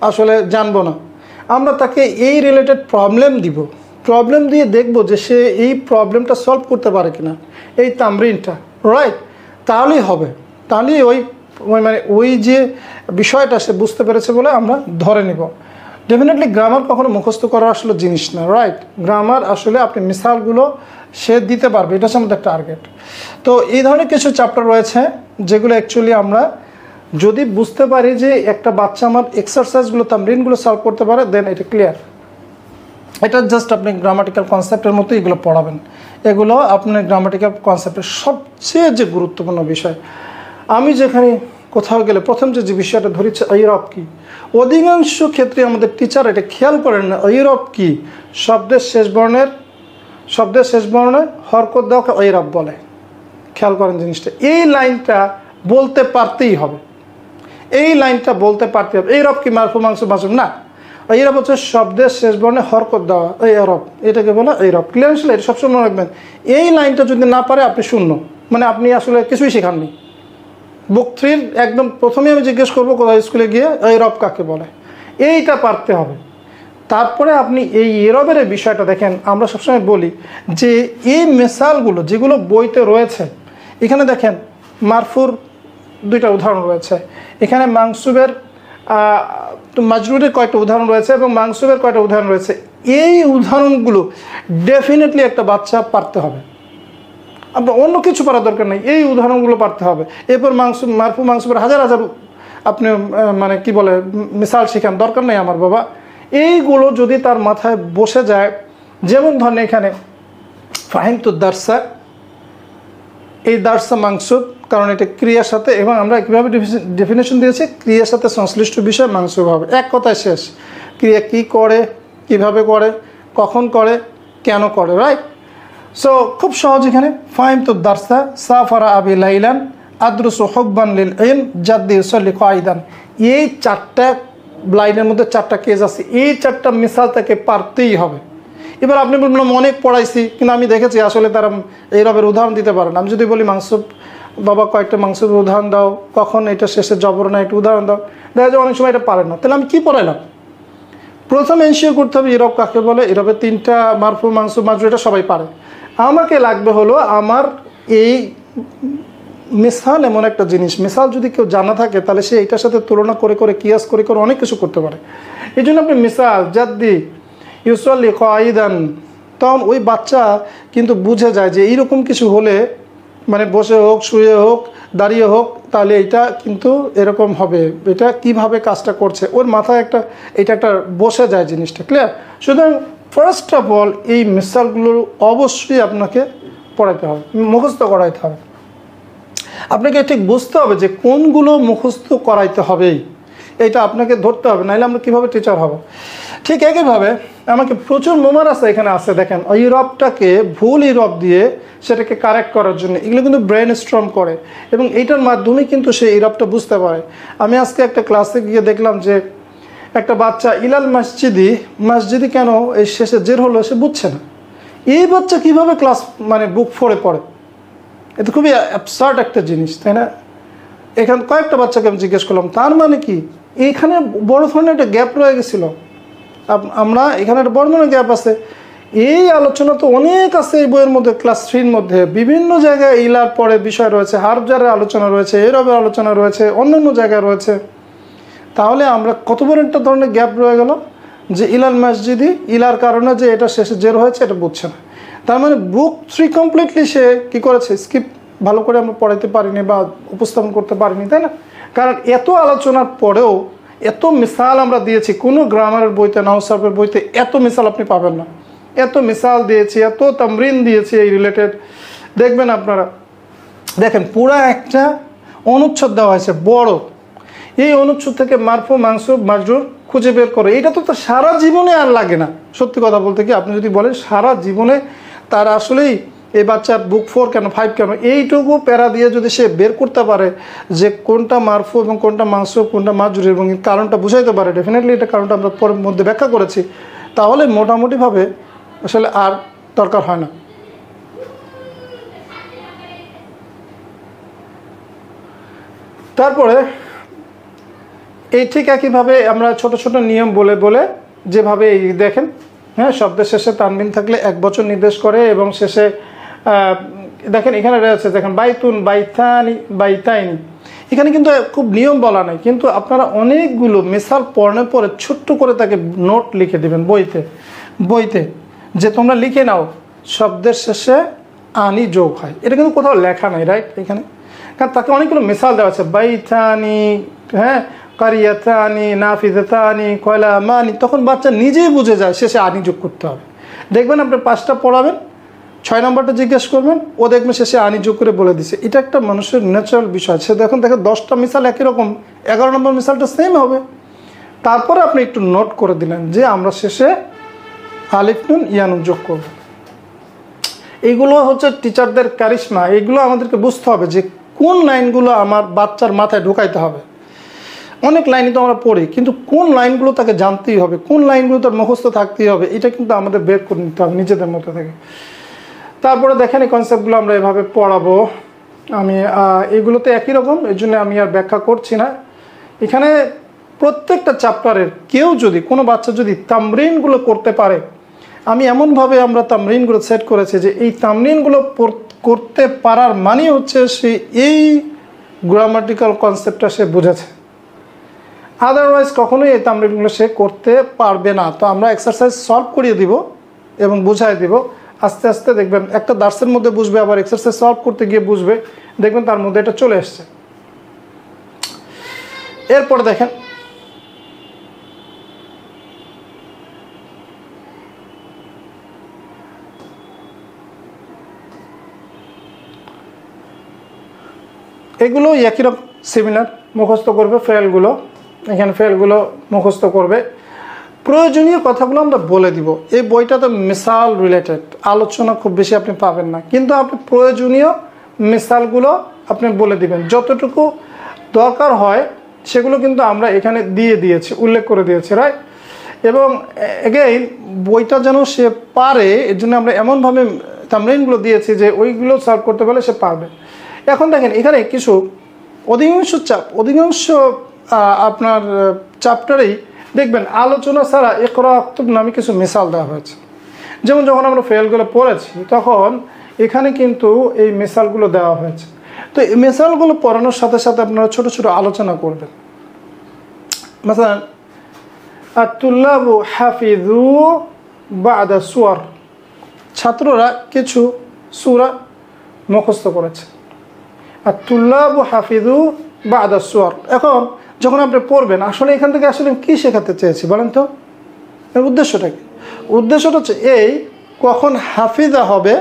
আসলে জানবো না, আমরা তাকে এই রিলেটেড প্রবলেম দিব, প্রবলেম দিয়ে দেখব যে সে এই প্রবলেমটা সলভ করতে পারে কিনা, এই তামরিনটা, রাইট? তাহলেই হবে, তাহলেই মানে ওই যে বিষয়টা সে বুঝতে পেরেছে বলে আমরা ধরে নিব। ডেফিনেটলি গ্রামার কখনো মুখস্থ করা আসলে জিনিস না, রাইট? গ্রামার আসলে আপনি মিসালগুলো সে দিতে পারবে, এটা হচ্ছে আমাদের টার্গেট। তো এই ধরনের কিছু চ্যাপ্টার রয়েছে যেগুলো অ্যাকচুয়ালি আমরা যদি বুঝতে পারি যে একটা বাচ্চা আমার এক্সারসাইজগুলো তামরিনগুলো সলভ করতে পারে, দেন এটা ক্লিয়ার। এটা জাস্ট আপনি গ্রামাটিক্যাল কনসেপ্টের মতো এগুলো পড়াবেন, এগুলো আপনার গ্রামাটিক্যাল কনসেপ্টের সবচেয়ে যে গুরুত্বপূর্ণ বিষয়। আমি যেখানে কোথাও গেলে প্রথম যে বিষয়টা ধরেছে ঐরব কি, অধিকাংশ ক্ষেত্রে আমাদের টিচার এটা খেয়াল করেন না। ঐরব কি? শব্দের শেষ বর্ণে হরকত দেওয়াকে ঐরব বলে। খেয়াল করেন জিনিসটা, এই লাইনটা বলতে পারতেই হবে, এই লাইনটা বলতে পারতে হবে। ঐরব কি মারফু মানসুব মাসুব না, ঐরব হচ্ছে শব্দের শেষ বর্ণে হরকত দেওয়া, ঐরব, এটাকে বলে ঐরব। ক্লিয়ার? আসলে এটা সবসময় মনে রাখবেন, এই লাইনটা যদি না পারে আপনি শূন্য, মানে আপনি আসলে কিছুই শেখাননি। বুক 3 একদম প্রথমে আমি জিজ্ঞেস করবো কোথায় স্কুলে গিয়ে ঐরব কাকে বলে, এইটা পারতে হবে। তারপরে আপনি এই এরবের বিষয়টা দেখেন, আমরা সবসময় বলি যে এই মিসালগুলো যেগুলো বইতে রয়েছে, এখানে দেখেন মারফুর দুইটা উদাহরণ রয়েছে, এখানে মাংসুবের মাজরুরের কয়টা উদাহরণ রয়েছে এবং মাংসুবের কয়টা উদাহরণ রয়েছে। এই উদাহরণগুলো ডেফিনেটলি একটা বাচ্চা পারতে হবে, আপনার অন্য কিছু পারার দরকার নেই, এই উদাহরণগুলো পারতে হবে। এরপর মারফু মাংসুবের হাজার হাজার আপনি মানে কি বলে মিসাল শেখান, দরকার নেই আমার বাবা। এইগুলো যদি তার মাথায় বসে যায়, যেমন ধরেন এখানে ফাহিমতু দারসা, এই দারসা মাংসুব, কারণ এটা ক্রিয়ার সাথে, এবং আমরা কীভাবে ডেফিনেশন দিয়েছি, ক্রিয়ার সাথে সংশ্লিষ্ট বিষয় মাংসুব হবে। এক কথায় শেষ, ক্রিয়া কি করে, কিভাবে করে, কখন করে, কেন করে, রাইট? সো খুব সহজ। এখানে ফাহিমতু দারসা, সাফারা আবি লাইলান, আদ্রুসু হুব্বান লিল ইলম, জাদ্দি ইউসাল্লি কায়দান। এই চারটা লাইনের মধ্যে চারটা কেস আছে, এই চারটা মিসাল তাকে পারতেই হবে। এবার আপনি বলবেন অনেক পড়াইছি কিন্তু আমি দেখেছি আসলে তারা এই রবের উদাহরণ দিতে পারে না। আমি যদি বলি মাংসুব, বাবা কয়েকটা মাংসুবের উদাহরণ দাও, কখন এটা শেষে জবর না একটা উদাহরণ দাও, দেখা যায় অনেক সময় এটা পারে না। তাহলে আমি কী পড়াইলাম? প্রথমে এনশিওর করতে হবে ইরব কাকে বলে, ইরবের তিনটা মারফু মাংসুব মাজরুর, এটা সবাই পারে। আমাকে লাগবে হলো আমার এই মিসাল এমন একটা জিনিস, মিসাল যদি কেউ জানা থাকে তাহলে সে এটার সাথে তুলনা করে করে কিয়াস করে করে অনেক কিছু করতে পারে। এই জন্য আপনি মিসাল জাদ্দি ইউসাল্লি কায়দান, তখন ওই বাচ্চা কিন্তু বুঝে যায় যে এইরকম কিছু হলে, মানে বসে হোক, শুয়ে হোক, দাঁড়িয়ে হোক, তাহলে এটা কিন্তু এরকম হবে, এটা কিভাবে কাজটা করছে ওর মাথায় এটা একটা বসে যায় জিনিসটা। ক্লিয়ার? সুতরাং ফার্স্ট অফ অল এই মিসালগুলো অবশ্যই আপনাকে পড়াইতে হবে, মুখস্থ করাইতে হবে। আপনাকে ঠিক বুঝতে হবে যে কোনগুলো মুখস্থ করাইতে হবেই, এটা আপনাকে ধরতে হবে, নাহলে আমরা কীভাবে টিচার হব। ঠিক একইভাবে আমাকে প্রচুর আছে এখানে আছে, দেখেন ইরবটাকে ভুল ইরব দিয়ে সেটাকে কারেক্ট করার জন্য এগুলো কিন্তু ব্রেন স্ট্রম করে এবং এইটার মাধ্যমে কিন্তু সে ইরবটা বুঝতে পারে। আমি আজকে একটা ক্লাসে গিয়ে দেখলাম যে একটা বাচ্চা ইলাল মসজিদি কেন এই শেষে জের হলো সে বুঝছে না। এই বাচ্চা কীভাবে ক্লাস মানে বুক 4-এ পড়ে, এটা খুবই অ্যাবসার্ড একটা জিনিস, তাই না? এখানে কয়েকটা বাচ্চাকে আমি জিজ্ঞেস করলাম, তার মানে কি এইখানে বড় ধরনের একটা গ্যাপ রয়ে গেছিলো। আমরা এখানে একটা বড় ধরনের গ্যাপ আছে। এই আলোচনা তো অনেক আছে এই বইয়ের মধ্যে, ক্লাস 3-র মধ্যে বিভিন্ন জায়গায় ইলার পরে বিষয় রয়েছে, হারফজারের আলোচনা রয়েছে, এরবের আলোচনা রয়েছে, অন্যান্য জায়গায় রয়েছে। তাহলে আমরা কত বড় একটা ধরনের গ্যাপ রয়ে গেল যে ইলাল মসজিদি, ইলার কারণে যে এটা শেষে জের হয়েছে এটা বুঝছে না। তার মানে বুক 3 কমপ্লিটলি সে কী করেছে, স্কিপ ভালো করে আমরা পড়াইতে পারিনি বা উপস্থাপন করতে পারিনি, তাই না? কারণ এত আলোচনার পরেও এত মিসাল আমরা দিয়েছি, কোনো গ্রামারের বইতে, নাহসাফের বইতে এত মিসাল আপনি পাবেন না। এত মিসাল দিয়েছি, এত তামরিন দিয়েছি এই রিলেটেড, দেখবেন আপনারা, দেখেন পুরা একটা অনুচ্ছেদ দেওয়া হয়েছে বড়, এই অনুচ্ছেদ থেকে মারফু মানসুব মাজরুর খুঁজে বের করে। এটা তো তার সারা জীবনে আর লাগে না। সত্যি কথা বলতে কি, আপনি যদি বলেন সারা জীবনে তার আসলেই এই বাচ্চার বুক 4 কেন 5 কেন এইটুকু প্যারা দিয়ে যদি সে বের করতে পারে যে কোনটা মারফু এবং কোনটা মানসুব কোনটা মাজরুর এবং কারণটা বুঝাইতে পারে, ডেফিনেটলি এটা কারণটা আমরা পরের মধ্যে ব্যাখ্যা করেছি, তাহলে মোটামুটিভাবে আসলে আর দরকার হয় না। তারপরে এই ঠিক একইভাবে আমরা ছোট ছোট নিয়ম বলে বলে যেভাবে এই দেখেন, হ্যাঁ, শব্দের শেষে তানবিন থাকলে এক বচন নির্দেশ করে এবং শেষে দেখেন এখানে রয়েছে, দেখেন বাইতুন, বাইতানি, বাইতাইনি, এখানে কিন্তু খুব নিয়ম বলা নাই, কিন্তু আপনারা অনেকগুলো মিসাল পড়ানোর পরে ছোট্ট করে তাকে নোট লিখে দেবেন বইতে যে তোমরা লিখে নাও শব্দের শেষে আনি যোগ হয়। এটা কিন্তু কোথাও লেখা নাই, রাইট? এখানে কারণ তাকে অনেকগুলো মিসাল দেওয়া আছে, বাইতানি, হ্যাঁ, কারিয়াতানি, নাফিজাতানি, কয়লামানি, তখন বাচ্চা নিজেই বুঝে যায় শেষে আনি যোগ করতে হবে। দেখবেন আপনি 5টা পড়াবেন, 6 নম্বরটা জিজ্ঞেস করবেন, ও দেখবেন শেষে আনি যোগ করে বলে দিছে। এটা একটা মানুষের ন্যাচারাল বিষয়। সে দেখেন 10টা মিসাল একই রকম, 11 নম্বর মিসালটা সেম হবে। তারপরে আপনি একটু নোট করে দিলেন যে আমরা শেষে আলিফ নুন ইয়ানুন যোগ করব। এইগুলো হচ্ছে টিচারদের কারিশমা। এইগুলো আমাদেরকে বুঝতে হবে যে কোন লাইনগুলো আমার বাচ্চার মাথায় ঢোকাইতে হবে। অনেক লাইনই তো আমরা পড়ি, কিন্তু কোন লাইনগুলো তাকে জানতেই হবে, কোন লাইনগুলো তার মুখস্থ থাকতেই হবে, এটা কিন্তু আমাদের বের করে নিতে হবে নিজেদের মতো থেকে। তারপরে দেখেন এই কনসেপ্টগুলো আমরা এভাবে পড়াবো। আমি এগুলোতে একই রকম, এই জন্য আমি আর ব্যাখ্যা করছি না। এখানে প্রত্যেকটা চ্যাপ্টারের কেউ যদি কোনো বাচ্চা যদি তামরিনগুলো করতে পারে, আমি এমনভাবে আমরা তামরিনগুলো সেট করেছি যে এই তামরিনগুলো করতে পারার মানে হচ্ছে সে এই গ্রামাটিক্যাল কনসেপ্টটা সে বুঝেছে, আদারওয়াইজ কখনোই এই তামরিনগুলো সে করতে পারবে না। তো আমরা এক্সারসাইজ সলভ করিয়ে দিব এবং বুঝাই দিব, আস্তে আস্তে দেখবেন একটা দার্সের মধ্যে বুঝবে, আবার এক্সারসাইজ সলভ করতে গিয়ে বুঝবে, দেখবেন তার মধ্যে এটা চলে এসছে। এরপর দেখেন এগুলো একই রকম সিমিলার মুখস্থ করবে, ফেলগুলো এখানে ফেলগুলো মুখস্থ করবে। প্রয়োজনীয় কথাগুলো আমরা বলে দিব। এই বইটাতে মিসাল রিলেটেড আলোচনা খুব বেশি আপনি পাবেন না, কিন্তু আপনি প্রয়োজনীয় মিসালগুলো আপনি বলে দিবেন, যতটুকু দরকার হয় সেগুলো কিন্তু আমরা এখানে দিয়েছি, উল্লেখ করে দিয়েছি, রাইট? এবং এগেইন বইটা যেন সে পারে, এর জন্য আমরা এমনভাবে তামরিনগুলো দিয়েছি যে ওইগুলো সলভ করতে পারলে সে পারবে। এখন দেখেন এখানে কিছু অধিকাংশ আপনার চ্যাপ্টারেই দেখবেন আলোচনা ছাড়া ইকরা আক্তুব নামে কিছু মিসাল দেওয়া হয়েছে। যেমন যখন আমরা ফেলগুলো পড়েছি তখন এখানে কিন্তু এই মিসালগুলো দেওয়া হয়েছে। তো এই মিসালগুলো পড়ানোর সাথে সাথে আপনারা ছোট ছোট আলোচনা করবেন। মাসালান আত-তুল্লাবু হাফিযু বা'দা সুওয়ার, ছাত্ররা কিছু সূরা মুখস্থ করেছে। আত-তুল্লাবু হাফিযু বা'দা সুওয়ার, এখন যখন আপনি পড়বেন আসলে এখান থেকে আসলে কী শেখাতে চেয়েছি বলেন তো? এর উদ্দেশ্যটা কি? উদ্দেশ্যটা হচ্ছে এই কখন হাফিজা হবে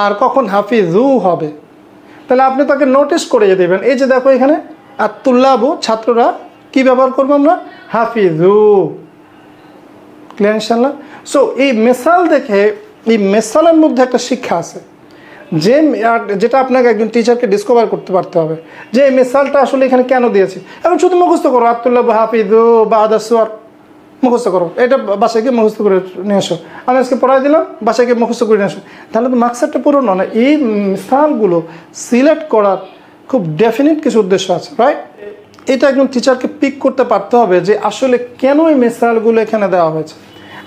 আর কখন হাফিজু হবে। তাহলে আপনি তাকে নোটিস করিয়ে দেবেন, এই যে দেখো এখানে আত-তুল্লাবু, ছাত্ররা কি ব্যবহার করবো আমরা? হাফিজু। ক্লিয়ার ইনশাআল্লাহ? সো এই মিসাল দেখে, এই মিসালের মধ্যে একটা শিক্ষা আছে যেটা আপনাকে একজন টিচারকে ডিসকভার করতে পারতে হবে যে এই মিসালটা আসলে এখানে কেন দিয়েছি। এখন শুধু মুখস্থ করো আত-তুল্লাবু হাফিজু বা'দা সুওয়ার, মুখস্থ করো, এটা বাসায় গিয়ে মুখস্থ করে নিয়ে আসো। আমি আজকে পড়াই দিলাম, বাসায় গিয়ে মুখস্থ করে নিয়ে আসো, তাহলে তো মাকসাদটা পুরো না। এই মিসালগুলো সিলেক্ট করার খুব ডেফিনিট কিছু উদ্দেশ্য আছে, রাইট? এটা একজন টিচারকে পিক করতে পারতে হবে যে আসলে কেন এই মিসালগুলো এখানে দেওয়া হয়েছে।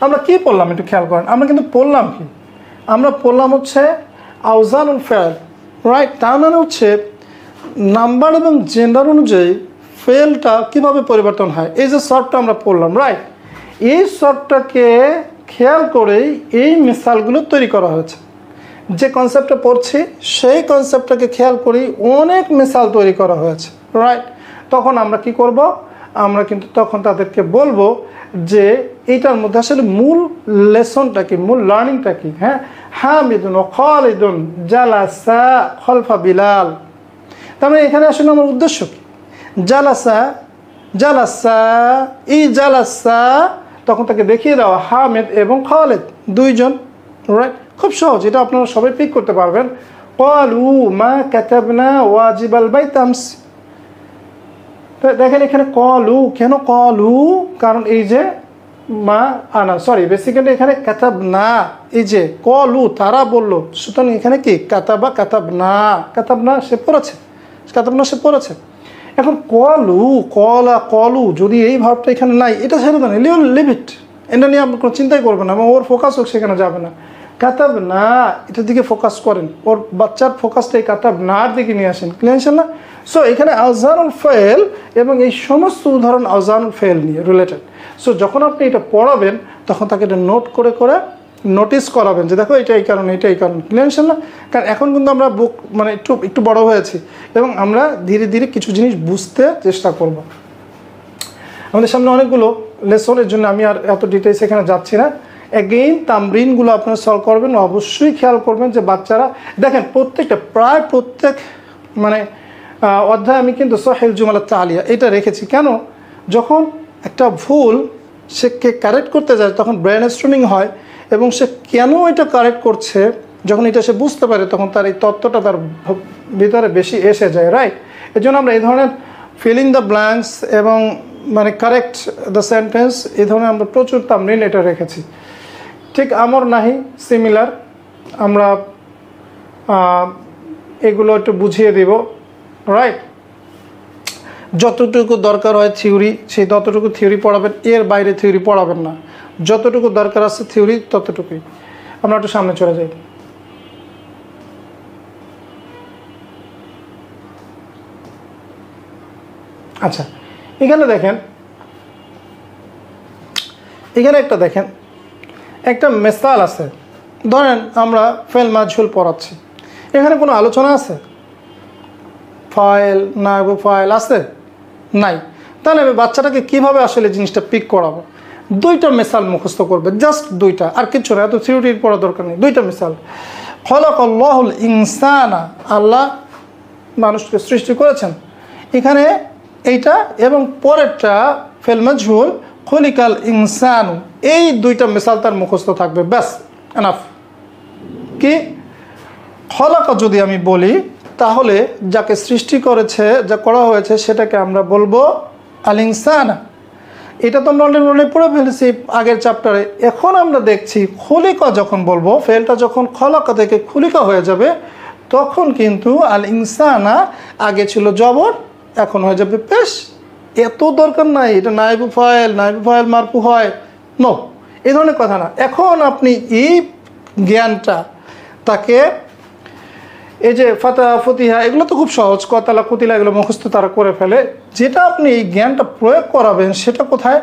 আমরা কি পড়লাম একটু খেয়াল করেন, আমরা কিন্তু পড়লাম কি? আমরা পড়লাম হচ্ছে আউজানুল ফেল, রাইট? তার মানে হচ্ছে নাম্বার এবং জেন্ডার অনুযায়ী ফেলটা কীভাবে পরিবর্তন হয়, এই যে শর্টটা আমরা পড়লাম, রাইট? এই শর্টটাকে খেয়াল করেই এই মিসালগুলো তৈরি করা হয়েছে। যে কনসেপ্টটা পড়ছি সেই কনসেপ্টটাকে খেয়াল করেই অনেক মিসাল তৈরি করা হয়েছে, রাইট? তখন আমরা কি করব? আমরা কিন্তু তখন তাদেরকে বলবো যে এইটার মধ্যে আসলে মূল লেসনটা কি, মূল লার্নিংটা কি। হ্যাঁ, হামিদুন ও খালিদুন জালাসা খলফা বিলাল। তার মানে এখানে আসলে আমার উদ্দেশ্য কি, জালাসা জালাসা এই জালাসা তখন তাকে দেখিয়ে দেওয়া হামিদ এবং খালিদ দুইজন, রাইট। খুব সহজ, এটা আপনারা সবাই পিক করতে পারবেন। ক্বালু মা কাতাবনা ওয়াজিবাল বাইত আমস। দেখেন এখানে ক্বালু, কেন ক্বালু, কারণ এই যে মা আনা, সরি বেসিক্যালি এখানে কাতাবনা, এই যে ক্বালু তারা বললো, সুতরাং এখানে কি কাতাবা কাতাবনা, কাতাবনা সে পড়েছে, কাতাবনা সে পড়েছে। এখন ক্বালু ক্বালা ক্বালু যদি এই ভাবটা এখানে নাই, এটা ছেড়ে দেন, লিভ ইট, এটা নিয়ে আপনি কোনো চিন্তাই করবেন না এবং ওর ফোকাস হোক সেখানে যাবে না। কাতাব না, এটার দিকে ফোকাস করেন, ওর বাচ্চার ফোকাসটা এই কাতাব নার দিকে নিয়ে আসেন, ক্লিয়ার না? সো এখানে আওজানুল ফাইল এবং এই সমস্ত উদাহরণ আওজানুল ফাইল নিয়ে রিলেটেড। সো যখন আপনি এটা পড়াবেন তখন তাকে এটা নোট করে করে নোটিস করাবেন যে দেখো এটা এই কারণে, এটা এই কারণে, ক্লিয়ার না? কারণ এখন কিন্তু আমরা বুক মানে একটু বড় হয়েছি এবং আমরা ধীরে ধীরে কিছু জিনিস বুঝতে চেষ্টা করব। আমাদের সামনে অনেকগুলো লেসনের জন্য আমি আর এত ডিটেলস এখানে যাচ্ছি না। অ্যাগেইন তামরিনগুলো আপনারা সলভ করবেন, অবশ্যই খেয়াল করবেন যে বাচ্চারা দেখেন প্রত্যেকটা প্রায় প্রত্যেক মানে অধ্যায় আমি কিন্তু সহিল জুমালাত তালিয়া এটা রেখেছি। কেন, যখন একটা ভুল সে কারেক্ট করতে যায় তখন ব্রেন স্ট্রমিং হয় এবং সে কেন এটা কারেক্ট করছে যখন এটা সে বুঝতে পারে তখন তার এই তত্ত্বটা তার ভিতরে বেশি এসে যায়, রাইট। এই জন্য আমরা এই ধরনের ফিলিং দ্য ব্ল্যাঙ্কস এবং মানে কারেক্ট দ্য সেন্টেন্স এই ধরনের আমরা প্রচুর তামরিন এটা রেখেছি। ঠিক আমর নাহি সিমিলার, আমরা এগুলো একটু বুঝিয়ে দেব, রাইট। যতটুকু দরকার হয় থিওরি সেই ততটুকু থিওরি পড়াবেন, এর বাইরে থিওরি পড়াবেন না। যতটুকু দরকার আছে থিওরি ততটুকুই। আমরা একটু সামনে চলে যাই। আচ্ছা, এখানে দেখেন, এখানে একটা দেখেন একটা মেসাল আছে। ধরেন আমরা ফেল মাজহুল পড়াচ্ছি, এখানে কোনো আলোচনা আছে, ফাইল নাইবু ফাইল আছে নাই, তাহলে আমি বাচ্চাটাকে কিভাবে আসলে জিনিসটা পিক করাবো? দুইটা মেসাল মুখস্থ করবে, জাস্ট দুইটা, আর কিচ্ছু না, এত থিওরির পড়া দরকার নেই। দুইটা মেসাল, খলাকাল্লাহুল ইনসানা, আল্লাহ মানুষকে সৃষ্টি করেছেন, এখানে এইটা এবং পরেরটা ফেল মাজহুল খলিকাল ইনসানু, এই দুইটা মিসাল তার মুখস্থ থাকবে, ব্যাস এনাফ। কি খলাকা যদি আমি বলি তাহলে যাকে সৃষ্টি করেছে, যা করা হয়েছে সেটাকে আমরা বলবো আল ইনসানা। এটা তো আমরা অলরেডি পড়ে ফেলেছি আগের চ্যাপ্টারে। এখন আমরা দেখছি খলিকা যখন বলবো, ফেলটা যখন খলাকা থেকে খলিকা হয়ে যাবে তখন কিন্তু আল ইনসানা আগে ছিল জবর, এখন হয়ে যাবে পেশ। এত দরকার নাই এটা নাইবু ফাইল মারফু হয়, নো, এই ধরনের কথা না। এখন আপনি এই জ্ঞানটা তাকে, এই যে ফাতা ফতিহা এগুলো তো খুব সহজ, কতালা কুতিলা এগুলো মুখস্থ তারা করে ফেলে। যেটা আপনি এই জ্ঞানটা প্রয়োগ করাবেন সেটা কোথায়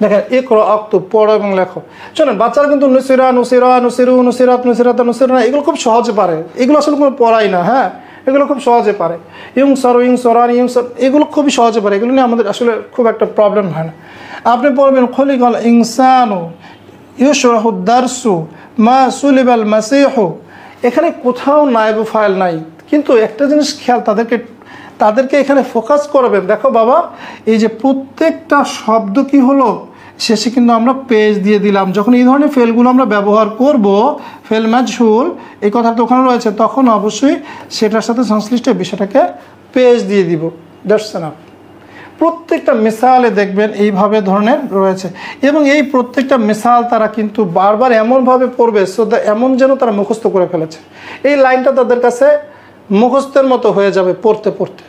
দেখেন, ইকরা আক্তুব, পড়ো এবং লেখো। শোনেন বাচ্চারা কিন্তু নুসিরা নুসিরা নুসিরু নুসিরাত নুসিরাত নুসিরা এগুলো খুব সহজে পারে, এগুলো আসলে কোনো পড়াই না। হ্যাঁ, এগুলো খুব সহজে পারে। ইউং সরান এগুলো খুবই সহজে পারে, এগুলো নিয়ে আমাদের আসলে খুব একটা প্রবলেম হয় না। আপনি পড়বেন খলিকাল ইনসানু ইউশরাহু দারসু মা সুলিবাল মাসিহু, এখানে কোথাও নাইবু ফাইল নাই, কিন্তু একটা জিনিস খেয়াল, তাদেরকে এখানে ফোকাস করবেন। দেখো বাবা, এই যে প্রত্যেকটা শব্দ কি হলো, শেষে কিন্তু আমরা পেজ দিয়ে দিলাম। যখন এই ধরনের ফেলগুলো আমরা ব্যবহার করব, ফেল মাজহুল এই কথাটা ওখানে রয়েছে, তখন অবশ্যই সেটার সাথে সংশ্লিষ্ট বিষয়টাকে পেজ দিয়ে দিব। That's enough. প্রত্যেকটা মিসালে দেখবেন এইভাবে ধরনের রয়েছে এবং এই প্রত্যেকটা মিসাল তারা কিন্তু বারবার এমনভাবে পড়বে এমন যেন তারা মুখস্থ করে ফেলেছে। এই লাইনটা তাদের কাছে মুখস্থের মতো হয়ে যাবে পড়তে পড়তে।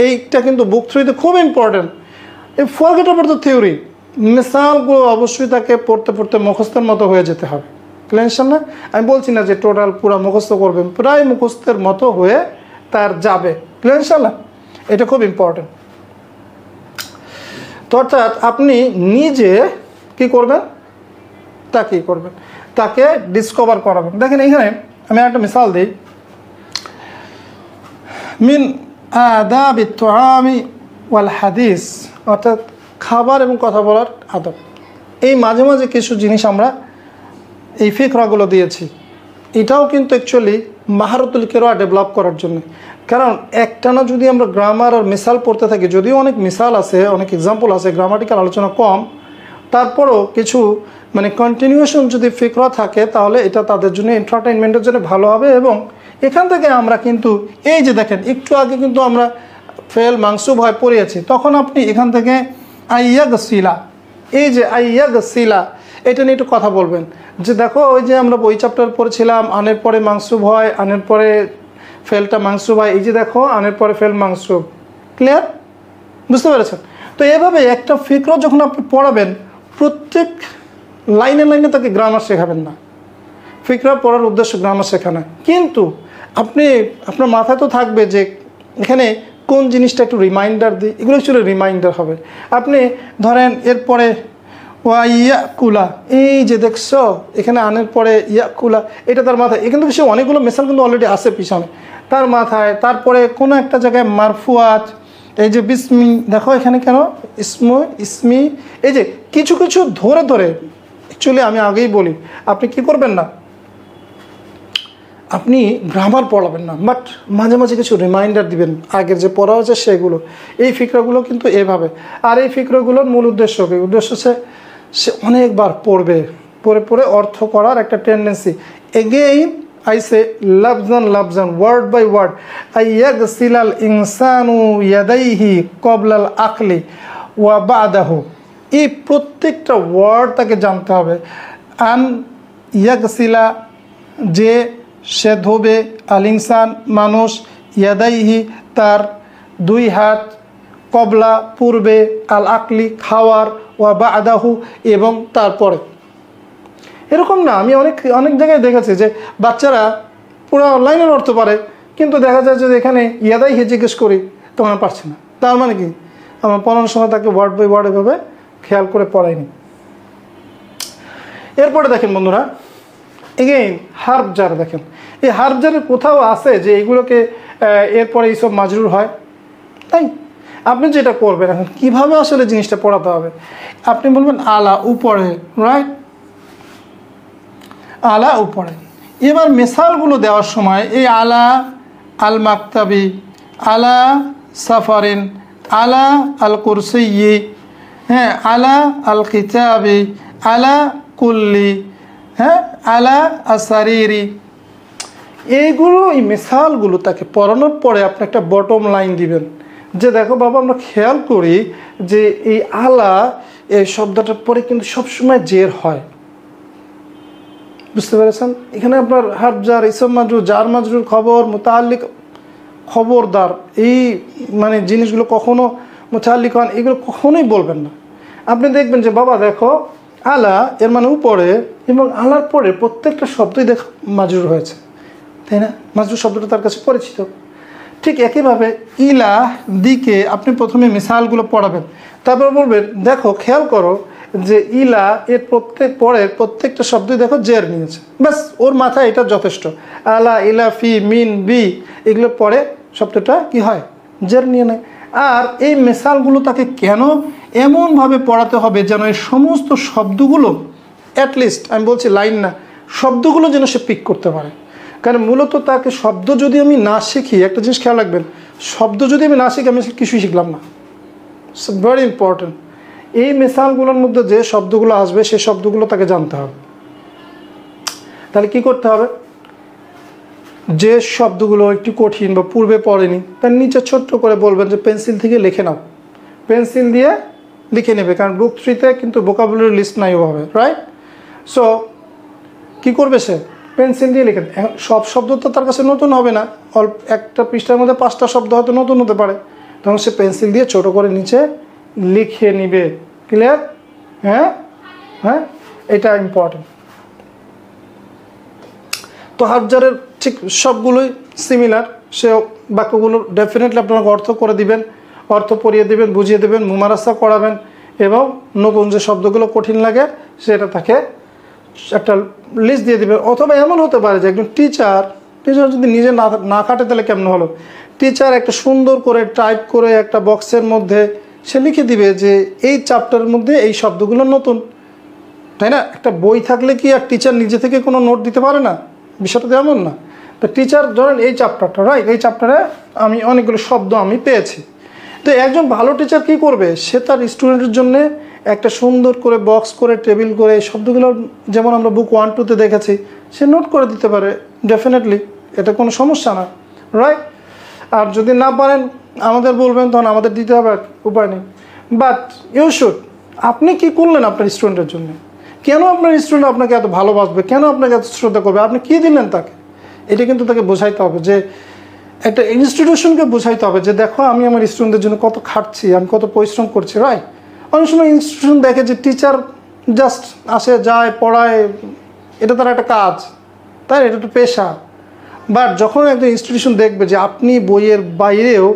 এইটা কিন্তু বুক থ্রিতে খুব ইম্পর্টেন্ট। এই ফরগেট অ্যাবাউট দ্য থিওরি, মিসালগুলো অবশ্যই তাকে পড়তে পড়তে মুখস্থের মতো হয়ে যেতে হবে। ক্লিয়ার না? আমি বলছি না যে টোটাল পুরো মুখস্থ করবেন, প্রায় মুখস্থের মতো হয়ে তার যাবে। ক্লিয়ার না? এটা খুব ইম্পর্টেন্ট। তো অর্থাৎ আপনি নিজে কি করবেন, তাকে ডিসকভার করাবেন। দেখেন এখানে আমি একটা মিসাল দিই, মিন আদাবি তুআমি ওয়াল হাদিস, অর্থাৎ খাবার এবং কথা বলার আদব। এই মাঝে মাঝে কিছু জিনিস আমরা এই ফিকরাগুলো দিয়েছি, এটাও কিন্তু অ্যাকচুয়ালি মাহারতুল কিরাআত ডেভেলপ করার জন্য। কারণ একটানা যদি আমরা গ্রামার আর মিসাল পড়তে থাকি, যদিও অনেক মিসাল আছে, অনেক এক্সাম্পল আছে, গ্রামাটিক্যাল আলোচনা কম, তারপরও কিছু মানে কন্টিনিউশন যদি ফিকরা থাকে তাহলে এটা তাদের জন্য এন্টারটেইনমেন্টের জন্য ভালো হবে। এবং এখান থেকে আমরা কিন্তু এই যে দেখেন একটু আগে কিন্তু আমরা ফেল মাংসুব হয় পড়িয়েছি, তখন আপনি এখান থেকে আইয়াগসিলা, এই যে আইয়াগসিলা এটা নিয়ে একটু কথা বলবেন যে দেখো ওই যে আমরা বই চ্যাপ্টার পড়েছিলাম আনের পরে মাংসুব হয়, আনের পরে ফেলটা মাংসুব হয়, এই যে দেখো আনের পরে ফেল মাংসুব। ক্লিয়ার? বুঝতে পেরেছেন? তো এভাবে একটা ফিকরা যখন আপনি পড়াবেন, প্রত্যেক লাইনে লাইনে তাকে গ্রামার শেখাবেন না। ফিকরা পড়ার উদ্দেশ্য গ্রামার শেখানো, কিন্তু আপনি আপনার মাথায় তো থাকবে যে এখানে কোন জিনিসটা একটু রিমাইন্ডার দিই, এগুলো অ্যাকচুয়ালি রিমাইন্ডার হবে। আপনি ধরেন এরপরে ওয়া ইয়াকুলা, এই যে দেখছো এখানে আনের পরে ইয়াকুলা, এটা তার মাথায়, এখানে তো সে অনেকগুলো মেসাল কিন্তু অলরেডি আছে পিছনে তার মাথায়। তারপরে কোনো একটা জায়গায় মারফুয়াত, এই যে বিসমি, দেখো এখানে কেন ইসমি, এই যে কিছু কিছু ধরে ধরে অ্যাকচুয়ালি আমি আগেই বলি আপনি কি করবেন না, আপনি গ্রামার পড়াবেন না, বাট মাঝে মাঝে কিছু রিমাইন্ডার দিবেন আগের যে পড়া হয়েছে সেগুলো। এই ফিকরাগুলো কিন্তু এভাবে। আর এই ফিকরাগুলোর মূল উদ্দেশ্য কি? উদ্দেশ্য হচ্ছে সে অনেকবার পড়বে, পড়ে পড়ে অর্থ করার একটা টেন্ডেন্সি। এগেইন আই সে লাফজান ওয়ার্ড বাই ওয়ার্ড, আইয়াগসিলাল ইনসানু ইয়াদাইহি কবলাল আকলি ওয়া বাদাহু, এই প্রত্যেকটা ওয়ার্ড তাকে জানতে হবে। আন ইয়াগসিলা, যে সে ধোবে, আল ইনসান মানুষ, ইয়াদাইহি তার দুই হাত, কবলা পূর্বে, আল আকলি খাওয়ার, ওয়া বাদাহু এবং তারপরে। এরকম না, আমি অনেক জায়গায় দেখেছি যে বাচ্চারা পুরো লাইনের অর্থ পারে, কিন্তু দেখা যায় যে এখানে ইয়াদাইহি জিজ্ঞেস করি তখন পারছে না। তার মানে কি আমার পড়ানোর সময় তাকে ওয়ার্ড বাই ওয়ার্ড এভাবে খেয়াল করে পড়াইনি। এরপরে দেখেন বন্ধুরা, এগেইন হার্ব জার দেখেন, এই হার্ব জারের কোথাও আছে যে এইগুলোকে এরপরে এইসব মাজরুর হয়? তাই আপনি যেটা করবেন এখন কীভাবে আসলে জিনিসটা পড়াতে হবে, আপনি বলবেন আলা উপরে, রাইট, আলা উপরে। এবার মিসালগুলো দেওয়ার সময় এই আলা আল মাকতাবি, আলা সাফারিন, আলা আল কুরসিয়্যি, হ্যাঁ, আলা আল কিতাবি, আলা কুল্লি, হ্যাঁ, আলা আসারিরি, এইগুলো এই মিসালগুলো তাকে পড়ানোর পরে আপনি একটা বটম লাইন দিবেন যে দেখো বাবা আমরা খেয়াল করি যে এই আলা এই শব্দটার পরে কিন্তু সবসময় জের হয়। বুঝতে পেরেছেন? এখানে আপনার হার্ব জার, ইসম মাজরুর, জার মাজরুর, খবর, মুতাআল্লিক, খবরদার এই মানে জিনিসগুলো কখনো মুতাআল্লিক হন এগুলো কখনোই বলবেন না। আপনি দেখবেন যে বাবা দেখো আলা এর মানে উপরে, এবং আলার পরে প্রত্যেকটা শব্দই দেখো মাজরুর হয়েছে, তাই না? মাজরুর শব্দটা তার কাছে পরিচিত। ঠিক একইভাবে ইলা দিকে আপনি প্রথমে মিসালগুলো পড়াবেন, তারপর বলবেন দেখো খেয়াল করো যে ইলা এর প্রত্যেকটা শব্দই দেখো জের নিয়েছে, ব্যাস ওর মাথায় এটা যথেষ্ট। আলা, ইলা, ফি, মিন, বি, এগুলো পরে শব্দটা কি হয়? জের নিয়ে নেয়। আর এই মিসালগুলো তাকে কেন এমনভাবে পড়াতে হবে যেন এই সমস্ত শব্দগুলো অ্যাটলিস্ট, আমি বলছি লাইন না, শব্দগুলো যেন সে পিক করতে পারে। কারণ মূলত তাকে শব্দ যদি আমি না শিখি, একটা জিনিস খেয়াল রাখবেন, শব্দ যদি আমি না শিখি আমি কিছুই শিখলাম না। It's very important. এই মিসালগুলোর মধ্যে যে শব্দগুলো আসবে সেই শব্দগুলো তাকে জানতে হবে। তাহলে কি করতে হবে? যে শব্দগুলো একটু কঠিন বা পূর্বে পড়েনি তার নিচে ছোট্ট করে বলবেন যে পেন্সিল থেকে লিখে নাও, পেন্সিল দিয়ে লিখে নেবে, কারণ বুক 3-তে কিন্তু ভোকাবুলারি লিস্ট নাই ওভাবে, রাইট? সো কী করবে সে? পেন্সিল দিয়ে লিখে। সব শব্দ তো তার কাছে নতুন হবে না, অল্প একটা পৃষ্ঠার মধ্যে 5টা শব্দ হয়তো নতুন হতে পারে, তখন সে পেন্সিল দিয়ে ছোট করে নিচে লিখে নিবে। ক্লিয়ার? হ্যাঁ হ্যাঁ, এটা ইম্পর্টেন্ট। তো হার্ব জারের ঠিক সবগুলোই সিমিলার, সে বাক্যগুলো ডেফিনেটলি আপনাকে অর্থ করে দিবেন, অর্থ পড়িয়ে দেবেন, বুঝিয়ে দেবেন, মুমারাসা করাবেন, এবং নতুন যে শব্দগুলো কঠিন লাগে সেটা তাকে একটা লিস্ট দিয়ে দেবেন। অথবা এমন হতে পারে যে একজন টিচার যদি নিজে না খাটে তাহলে কেমন হলো, টিচার একটা সুন্দর করে টাইপ করে একটা বক্সের মধ্যে সে লিখে দিবে যে এই চ্যাপ্টারের মধ্যে এই শব্দগুলো নতুন, তাই না? একটা বই থাকলে কি আর টিচার নিজে থেকে কোনো নোট দিতে পারে না? বিষয়টা তো এমন না। তো টিচার ধরেন এই চ্যাপ্টারটা, রাইট, এই চ্যাপ্টারে আমি অনেকগুলো শব্দ আমি পেয়েছি। তো একজন ভালো টিচার কি করবে, সে তার স্টুডেন্টের জন্য একটা সুন্দর করে বক্স করে টেবিল করে এই শব্দগুলো যেমন আমরা বুক 1-2-তে দেখেছি সে নোট করে দিতে পারে, ডেফিনেটলি এটা কোনো সমস্যা না, রাইট। আর যদি না পারেন আমাদের বলবেন, তখন আমাদের দিতে হবে, উপায় নেই। বাট ইউ শুড, আপনি কি করলেন আপনার স্টুডেন্টের জন্য? কেন আপনার স্টুডেন্ট আপনাকে এত ভালোবাসবে, কেন আপনাকে এত শ্রদ্ধা করবে, আপনি কী দিলেন তাকে? এটা কিন্তু তাকে বোঝাইতে হবে, যে একটা ইনস্টিটিউশনকে বোঝাইতে হবে যে দেখো আমি আমার স্টুডেন্টদের জন্য কত খাটছি, আমি কত পরিশ্রম করছি, রাইট। অনেক সময় ইনস্টিটিউশন দেখে যে টিচার জাস্ট আসে যায় পড়ায়, এটা তার একটা কাজ, তাই এটা একটা পেশা। বাট যখন একটা ইনস্টিটিউশন দেখবে যে আপনি বইয়ের বাইরেও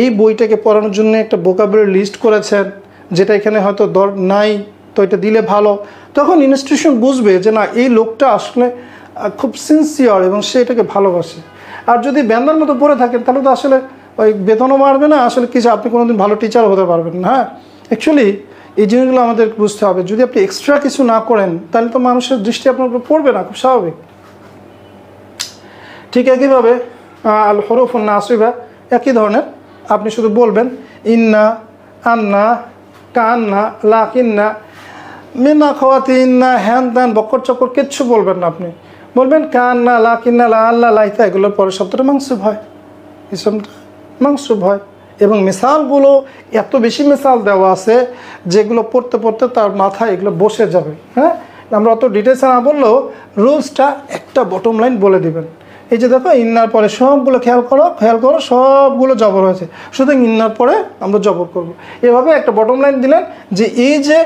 এই বইটাকে পড়ানোর জন্য একটা ভোকাবুলারি লিস্ট করেছেন, যেটা এখানে হয়তো নাই, তো এটা দিলে ভালো, তখন ইনস্টিটিউশন বুঝবে যে না এই লোকটা আসলে খুব সিনসিয়ার এবং সে এটাকে ভালোবাসে। আর যদি ব্যান্ডার মতো পড়ে থাকেন তাহলে তো আসলে ওই বেতনও বাড়বে না, আসলে কিছু আপনি কোনোদিন ভালো টিচার হতে পারবেন না। হ্যাঁ, অ্যাকচুয়ালি এই জিনিসগুলো আমাদের বুঝতে হবে। যদি আপনি এক্সট্রা কিছু না করেন তাহলে তো মানুষের দৃষ্টি আপনার উপর পড়বে না, খুব স্বাভাবিক। ঠিক একইভাবে আল হরুফুন নাসিবা একই ধরনের, আপনি শুধু বলবেন ইন্না, আন্না, কান্না, লাকিন্না, মিনা খাওয়াতি ইন্না, হ্যান ত্যান বকর চক্কর কিচ্ছু বলবেন না। আপনি বলবেন কান্না, লাকিন্না, লা আল্লাহ, লাইতা, এগুলোর পরের শব্দটা মাংসুব হয়, ইসমটা মাংসুব হয়। এবং মিসালগুলো এত বেশি মিসাল দেওয়া আছে যেগুলো পড়তে পড়তে তার মাথায় এগুলো বসে যাবে। হ্যাঁ, আমরা অত ডিটেলসে না বললেও রুলসটা একটা বটম লাইন বলে দিবেন। এই যে দেখো ইন্নার পরে সবগুলো খেয়াল করো সবগুলো জবর হয়েছে, সুতরাং ইন্নার পরে আমরা জবর করব। এভাবে একটা বটম লাইন দিলেন যে এই যে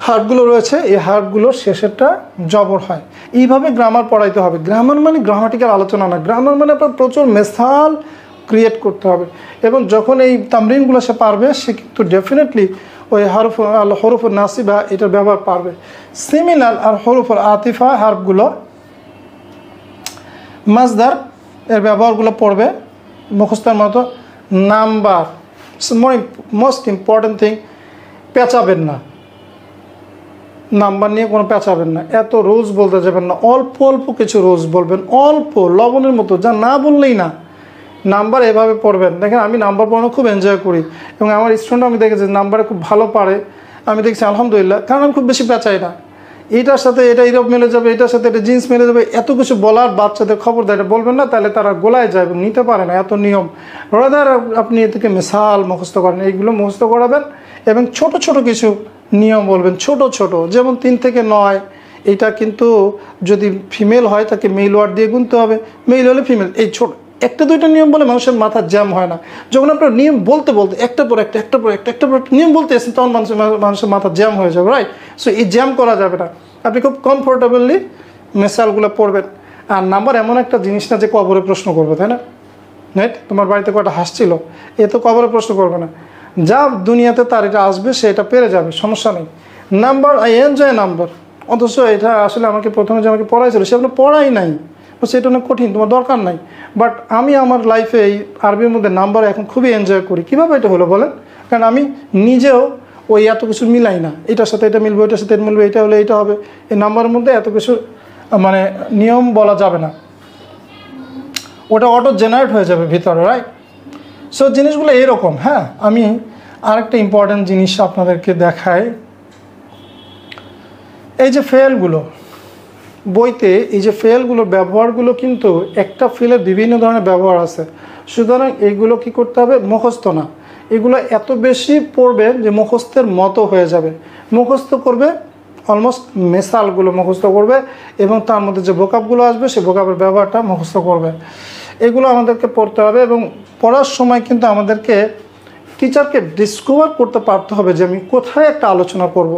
হার্বগুলো রয়েছে এই হার্বগুলোর শেষেরটা জবর হয়। এইভাবে গ্রামার পড়াইতে হবে। গ্রামার মানে গ্রামাটিক্যাল আলোচনা না, গ্রামার মানে আপনার প্রচুর মেসাল ক্রিয়েট করতে হবে। এবং যখন এই তামরিনগুলো সে পারবে সে কিন্তু ডেফিনেটলি ওই হরুফ নাসিবা এটার ব্যবহার পারবে। সিমিলার আর হরুফ আতিফা হার্বগুলো মাজদার এর ব্যবহারগুলো পড়বে মুখস্থের মতো। নাম্বার, মোস্ট ইম্পর্টেন্ট থিং, পেঁচাবেন না, নাম্বার নিয়ে কোনো পেঁচাবেন না, এত রোজ বলতে যাবেন না, অল্প অল্প কিছু রোজ বলবেন, অল্প লবণের মতো, যা না বললেই না। নাম্বার এভাবে পড়বেন। দেখেন আমি নাম্বার পড়ানো খুব এনজয় করি এবং আমার স্টুডেন্ট আমি দেখেছি নাম্বারে খুব ভালো পারে, আমি দেখছি আলহামদুলিল্লাহ, কারণ আমি খুব বেশি পেঁচাই না। এইটার সাথে এটা ইরব মেলে যাবে, এটার সাথে এটা জিন্স মেলে যাবে, এত কিছু বলার বাচ্চাদের খবর দেয়, এটা বলবেন না, তাহলে তারা গোলায় যায় এবং নিতে পারে না, এত নিয়ম। রাদার আপনি এ থেকে মিসাল মুখস্থ করেন, এইগুলো মুখস্থ করাবেন এবং ছোট ছোট কিছু নিয়ম বলবেন, ছোট ছোট, যেমন 3 থেকে 9, এটা কিন্তু যদি ফিমেল হয় তাকে মেল ওয়ার্ড দিয়ে গুনতে হবে, মেল হলে ফিমেল। এই ছোট 1-2টা নিয়ম বলে মানুষের মাথা জ্যাম হয় না। যখন আপনার নিয়ম বলতে বলতে একটা পর একটা নিয়ম বলতে এসেছেন তখন মানুষের মাথা জ্যাম হয়ে যাবে, রাইট। সো এই জ্যাম করা যাবে না, আপনি খুব কমফোর্টেবলি মেসালগুলো পড়বেন। আর নাম্বার এমন একটা জিনিস না যে কবরে প্রশ্ন করবে, তাই না? রাইট, তোমার বাড়িতে কয়টা হাঁস ছিল, এ তো কবরে প্রশ্ন করবে না, যা দুনিয়াতে তার এটা আসবে সে এটা পেরে যাবে, সমস্যা নেই। নাম্বার, আই এনজয় নাম্বার, অথচ এটা আসলে আমাকে প্রথমে যে আমাকে পড়াইছিল সে আপনার পড়াই নাই, সেটা অনেক কঠিন, তোমার দরকার নাই। বাট আমি আমার লাইফে এই আরবির মধ্যে নাম্বার এখন খুবই এনজয় করি। কীভাবে এটা হলো বলেন? কারণ আমি নিজেও ওই এত কিছু মিলাই না, এটার সাথে এটা মিলবে, ওইটার সাথে এটা মিলবে, এটা হলে এইটা হবে। এই নাম্বারের মধ্যে এত কিছু মানে নিয়ম বলা যাবে না, ওটা অটো জেনারেট হয়ে যাবে ভিতরে, রাইট। সো জিনিসগুলো এরকম। হ্যাঁ, আমি আরেকটা ইম্পর্ট্যান্ট জিনিস আপনাদেরকে দেখাই। এই যে ফেলগুলো বইতে, এই যে ফেলগুলোর ব্যবহারগুলো কিন্তু একটা ফেলের বিভিন্ন ধরনের ব্যবহার আছে, সুতরাং এইগুলো কি করতে হবে, মুখস্থ না, এগুলো এত বেশি পড়বেন যে মুখস্থের মতো হয়ে যাবে। মুখস্থ করবে অলমোস্ট মেসালগুলো মুখস্থ করবে এবং তার মধ্যে যে ভোকাবগুলো আসবে সেই ভোকাবের ব্যবহারটা মুখস্থ করবে। এগুলো আমাদেরকে পড়তে হবে এবং পড়ার সময় কিন্তু আমাদেরকে টিচারকে ডিসকভার করতে পারতে হবে যে আমি কোথায় একটা আলোচনা করব,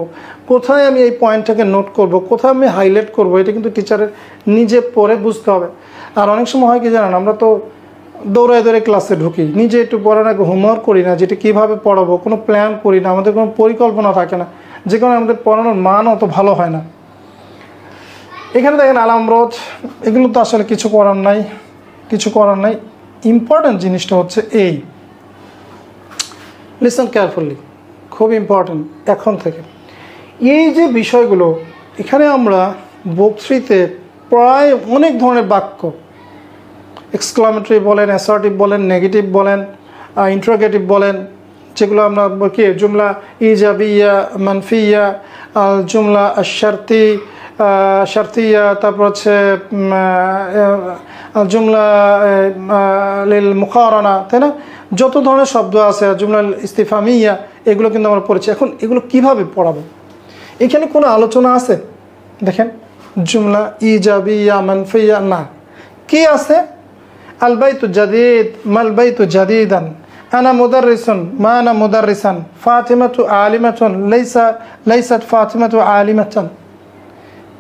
কোথায় আমি এই পয়েন্টটাকে নোট করব, কোথায় আমি হাইলাইট করব, এটা কিন্তু টিচারের নিজে পড়ে বুঝতে হবে। আর অনেক সময় হয় কি জানেন, আমরা তো দৌড়ায় দৌড়ে ক্লাসে ঢুকি, নিজে একটু পড়ার আগে হোমওয়ার্ক করি না, যেটা কীভাবে পড়াবো কোনো প্ল্যান করি না, আমাদের কোনো পরিকল্পনা থাকে না, যে কারণে আমাদের পড়ানোর মান অত ভালো হয় না। এখানে দেখেন আলামরজ, এগুলো তো আসলে কিছু করার নাই। ইম্পর্ট্যান্ট জিনিসটা হচ্ছে এই, লিসেন কেয়ারফুলি, খুব ইম্পর্টেন্ট এখন থেকে। এই যে বিষয়গুলো এখানে আমরা বুক 3-তে প্রায় অনেক ধরনের বাক্য, এক্সক্লামেটরি বলেন, অ্যাসার্টিভ বলেন, নেগেটিভ বলেন, ইন্টারোগেটিভ বলেন, যেগুলো আমরা কি জুমলা ইজাবিয়া, মানফিয়া, জুমলা শারতি, শারতিয়া, তারপর হচ্ছে জুমলা লিল মুকারানা, তাই না? যত ধরনের শব্দ আছে, জুমলা ইস্তিফামিয়া, এগুলো কিন্তু আমরা পড়েছি। এখন এগুলো কিভাবে পড়াবো? এখানে কোনো আলোচনা আছে? দেখেন, জুমলা ইজাবিয়া, মানফিয়া না, কি আছে? আল বাইতু জাদিদ, মাল বাইতু জাদিদান, আনা মুদাররিসুন, মা আনা মুদাররিসান, ফাতিমাতু আলিমাতুন, লাইসাত ফাতিমাতু আলিমাতান।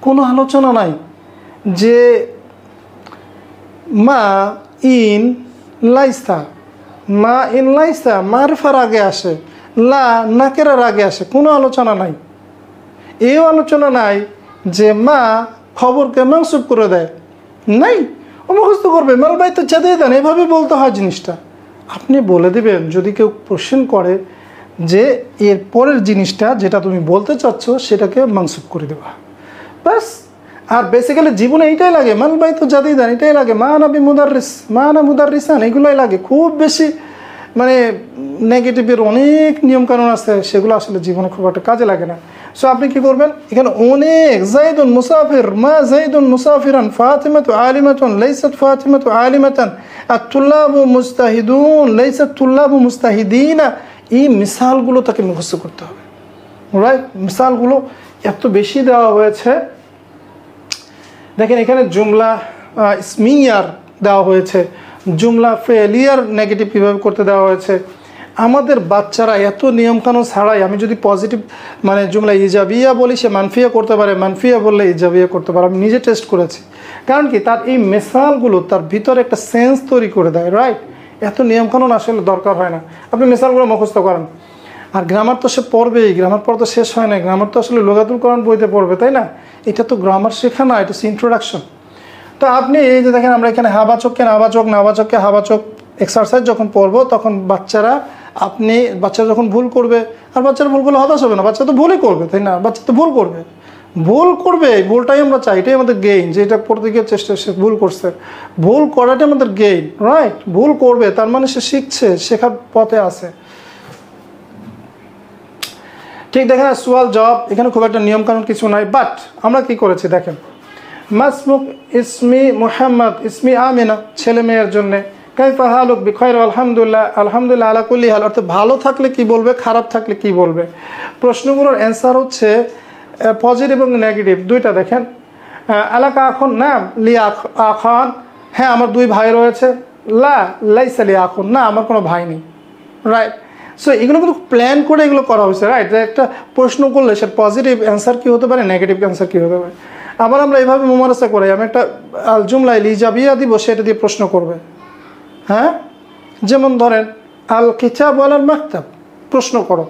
কোনো আলোচনা নাই যে মা ইন লাইসা, মা ইন লাইসা মারফার আগে আসে, লা নাকেরার আগে আসে, কোনো আলোচনা নাই। এও আলোচনা নাই যে মা খবরকে মানসুব করে দেয়, নাই, ও মুখস্থ করবে মাল বাইতু জাদিদান, এভাবে বলতে হয় জিনিসটা। আপনি বলে দেবেন, যদি কেউ কোশ্চেন করে যে এর পরের জিনিসটা যেটা তুমি বলতে চাচ্ছ সেটাকে মানসুব করে দেবা, বাস। আর বেসিক্যালি জীবনে এইটাই লাগে, মাল বাইতু জাদিদান, এটাই লাগে, মা নাবি মুদাররিস, মা না মুদাররিসান, এগুলোই লাগে। খুব বেশি মানে নেগেটিভের অনেক নিয়মকানুন আছে, সেগুলো আসলে জীবনে খুব একটা কাজে লাগে না। সো আপনি কি করবেন, এখানে অনেক জাইদুন মুসাফির, মা জাইদুন মুসাফিরান, ফাতিমাতু আলিমাতুন, লাইসাত ফাতিমাতু আলিমাতান, আত-তুল্লাবু মুস্তাহিদুন, লাইসাত তুল্লাবু মুস্তাহিদিনা, এই মিসালগুলো তাকে মুখস্থ করতে হবে, রাইট? মিসালগুলো এত বেশি দেওয়া হয়েছে। দেখেন এখানে জুমলা ইসমিয়ার দেওয়া হয়েছে, জুমলা ফেলিয়ার নেগেটিভ কীভাবে করতে দেওয়া হয়েছে। আমাদের বাচ্চারা এত নিয়মকানুন ছাড়াই, আমি যদি পজিটিভ মানে জুমলা ইজাবিয়া বলি, সে মানফিয়া করতে পারে, মানফিয়া বললে ইজাবিয়া করতে পারে। আমি নিজে টেস্ট করেছি। কারণ কি, তার এই মেসালগুলো তার ভিতরে একটা সেন্স তৈরি করে দেয়, রাইট? এত নিয়মকানুন আসলে দরকার হয় না, আপনি মেসালগুলো মুখস্থ করেন। আর গ্রামার তো সে পড়বেই, গ্রামার পড়া তো শেষ হয় না, গ্রামার তো আসলে লুগাতুল কোরআন বইতে পড়বে, তাই না? এটা তো গ্রামার শেখা না, এটা হচ্ছে ইন্ট্রোডাকশন। তো আপনি এই যে দেখেন, আমরা এখানে হাবাচককে নাবাচক, নাবাচককে হাবাচক এক্সারসাইজ যখন পড়বো, তখন বাচ্চারা যখন ভুল করবে, আর বাচ্চারা ভুল করলে হতাশ হবে না, বাচ্চা তো ভুলই করবে, তাই না? বাচ্চা তো ভুল করবে, ভুলটাই আমরা চাই, এটাই আমাদের গেইন, যে এটা পড়তে গিয়ে চেষ্টা, সে ভুল করছে, ভুল করাটাই আমাদের গেইন, রাইট? ভুল করবে তার মানে সে শিখছে, শেখার পথে আছে। ঠিক দেখেন, সোয়াল জবাব, এখানে খুব একটা নিয়মকানুন কিছু নাই। বাট আমরা কি করেছি দেখেন, মাসমুক ইসমি মুহাম্মদ, ইসমি আমিনা, ছেলে মেয়ের জন্যে, কাইফা হালুক বিখয়র, আলহামদুলিল্লাহ, আলহামদুলিল্লাহ আলা কুল্লি হাল, অর্থাৎ ভালো থাকলে কি বলবে, খারাপ থাকলে কি বলবে। প্রশ্নগুলোর অ্যান্সার হচ্ছে পজিটিভ এবং নেগেটিভ দুইটা। দেখেন, এলাকা এখন নাম লি আখান, হ্যাঁ আমার দুই ভাই রয়েছে, লাইসা লি আখুন, না আমার কোনো ভাই নেই, রাইট? সো এগুলো কিন্তু প্ল্যান করে এগুলো করা হয়েছে, রাইট? একটা প্রশ্ন করলে সে পজিটিভ অ্যান্সার কী হতে পারে, নেগেটিভ অ্যান্সার কী হতে পারে। আবার আমরা এভাবে মুমারাসা করি, আমি একটা আল জুমলা ইজাবিয়া দিব, সেটা দিয়ে প্রশ্ন করবে, হ্যাঁ? যেমন ধরেন আল কিতাব ওয়াল মাকতাব, প্রশ্ন করো,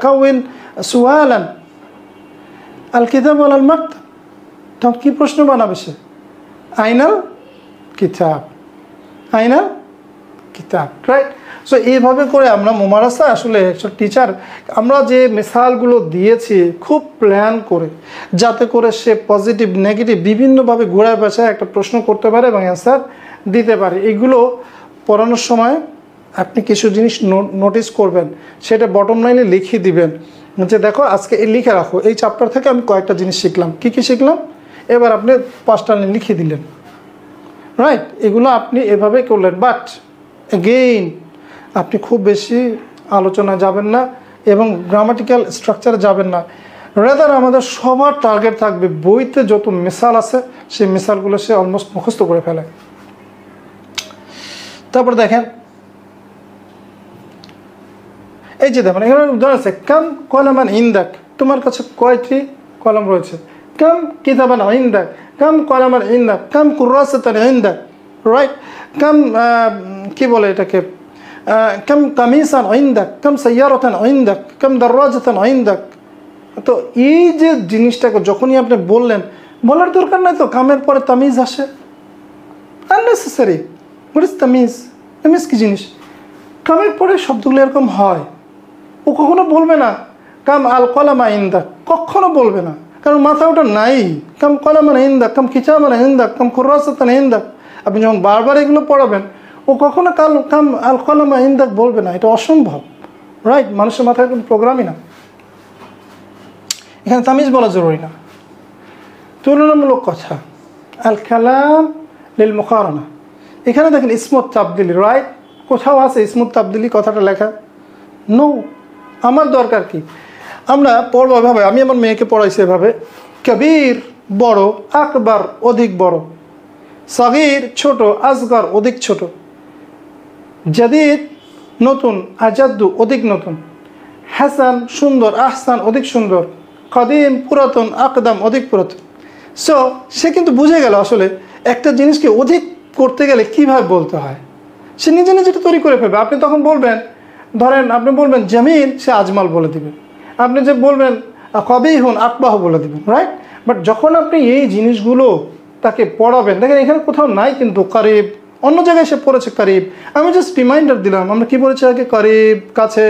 কাউইন সুয়ালান আল কিতাব ওয়াল মাকতাব, তখন কী প্রশ্ন বানাবে সে? আইনাল কিতাব, আইনাল কিতাব, রাইট? সো এইভাবে করে আমরা মুমারাসা, আসলে একটা টিচার, আমরা যে মিসালগুলো দিয়েছি খুব প্ল্যান করে, যাতে করে সে পজিটিভ নেগেটিভ বিভিন্নভাবে ঘোরায় পেঁচায় একটা প্রশ্ন করতে পারে এবং অ্যান্সার দিতে পারে। এগুলো পড়ানোর সময় আপনি কিছু জিনিস নোটিস করবেন, সেটা বটম লাইনে লিখে দিবেন যে দেখো আজকে এই লিখে রাখো, এই চ্যাপ্টার থেকে আমি কয়েকটা জিনিস শিখলাম, কী কী শিখলাম, এবার আপনি 5টা লাইন লিখে দিলেন, রাইট? এগুলো আপনি এভাবে করলেন। বাট এগেইন আপনি খুব বেশি আলোচনা যাবেন না এবং গ্রামাটিক্যাল স্ট্রাকচারে যাবেন না। রেদার আমাদের সবার টার্গেট থাকবে বইতে যত মিসাল আছে সেই মিসালগুলো সে অলমোস্ট মুখস্থ করে ফেলে। তারপর দেখেন, এই যে দেখেন এখানে উদাহরণ আছে, কাম কলামান ইন্দাক, তোমার কাছে কয়টি কলম রয়েছে? কাম কিতাবান ইন্দাক, কাম কলামান ইন্দাক, কাম কুরাসাতান ইন্দাক, রাইট? কাম কি বলে এটাকে, কাম কামিসান ইন্দাক, কাম সাইয়ারাতান ইন্দাক, কাম দারাজাতান ইন্দাক। তো এই যে জিনিসটাকে যখনই আপনি বললেন, বলার দরকার নাই তো, কামের পরে তামিজ আসে, আননেসেসারি। What is তামিজ? তামিজ কি জিনিস? কামের পরে শব্দগুলো এরকম হয়, ও কখনো বলবে না কাম আল কলামা ইন্দাক, কখনো বলবে না, কারণ মাথা ওটা নাই। কাম কলামান ইন্দাক, কাম খিচামান ইন্দাক, কাম খুরাসাতান ইন্দাক। আপনি যখন বারবার এগুলো পড়াবেন, ও কখনো কাম আল কলামা ইন্দাক বলবে না, এটা অসম্ভব। রাইট? মানুষের মাথায় কোনো প্রোগ্রামই না। এখানে তামিজ বলা জরুরি না, তুলনামূলক কথা। আল কালাম লিল মুকারানা, এখানে দেখেন ইসমত তাবদিলি। রাইট? কোথাও আছে ইসমত তাবদিলি কথাটা লেখা? নো। আমার দরকার কি? আমরা পড়বো এভাবে, আমি আমার মেয়েকে পড়াইছি এভাবে, কবির বড়, আকবর অধিক বড়, সাগীর ছোট, আসগর অধিক ছোট, জাদিদ নতুন, আজাদ্দু অধিক নতুন, হাসান সুন্দর, আহসান অধিক সুন্দর, কদিম পুরাতন, আকদাম অধিক পুরাতন। সো সে কিন্তু বুঝে গেল আসলে একটা জিনিসকে অধিক করতে গেলে কীভাবে বলতে হয়। সে নিজে নিজে তৈরি করে ফেলবে। আপনি তখন বলবেন, ধরেন আপনি বলবেন জামিল, সে আজমাল বলে দিবেন। আপনি যে বলবেন কবিহুন, আকবাহ বলে দিবেন। রাইট? বাট যখন আপনি এই জিনিসগুলো তাকে পড়াবেন, দেখেন এখানে কোথাও নাই কিন্তু করিব, অন্য জায়গায় সে পড়েছে করিব। আমি জাস্ট রিমাইন্ডার দিলাম, আমরা কী বলেছি আগে? করিব কাছে,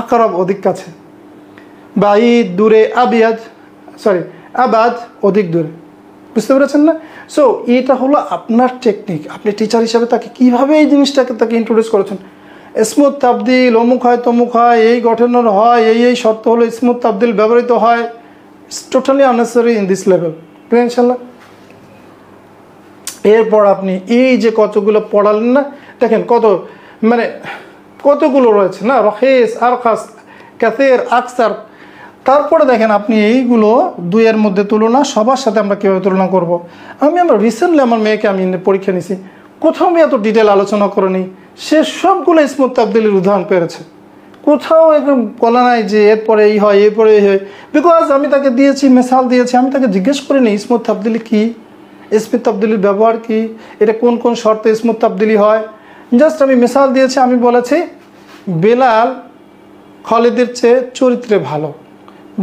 আকরাব অধিক কাছে, বাঈদ দূরে, আবাদ অধিক দূরে। বুঝতে পেরেছেন না? সো এটা হলো আপনার টেকনিক। আপনি টিচার হিসাবে তাকে কীভাবে এই জিনিসটাকে তাকে ইন্ট্রোডিউস করেছেন। ইসমত তাবদিল অমুক হয় তমুক হয়, এই গঠনের হয়, এই শর্ত হলো ইসমত তাবদিল ব্যবহৃত হয়। It's totally unnecessary in this level. ইনশাল্লাহ। এরপর আপনি এই যে কতগুলো পড়ালেন না, দেখেন কতগুলো রয়েছে না, রহেস, আরখাস, কাসের, আকসার। তারপরে দেখেন আপনি এইগুলো দুইয়ের মধ্যে তুলনা, সবার সাথে আমরা কীভাবে তুলনা করব। আমরা রিসেন্টলি আমার মেয়েকে আমি পরীক্ষা নিছি, কোথাও আমি এত ডিটেল আলোচনা করিনি। সে সবগুলো ইসমত তাবদিলের উদাহরণ পেয়েছে। কোথাও একদম বলা নাই যে এরপরে এই হয়, এরপরে এই হয়, বিকজ আমি তাকে দিয়েছি, মেসাল দিয়েছি। আমি তাকে জিজ্ঞেস করিনি ইসমত তাবদিলি কী, ইসমত তাবদিলির ব্যবহার কী, এটা কোন কোন শর্তে ইসমত তাবদিলি হয়। জাস্ট আমি মেসাল দিয়েছি। আমি বলেছি বেলাল খালিদের চেয়ে চরিত্রে ভালো,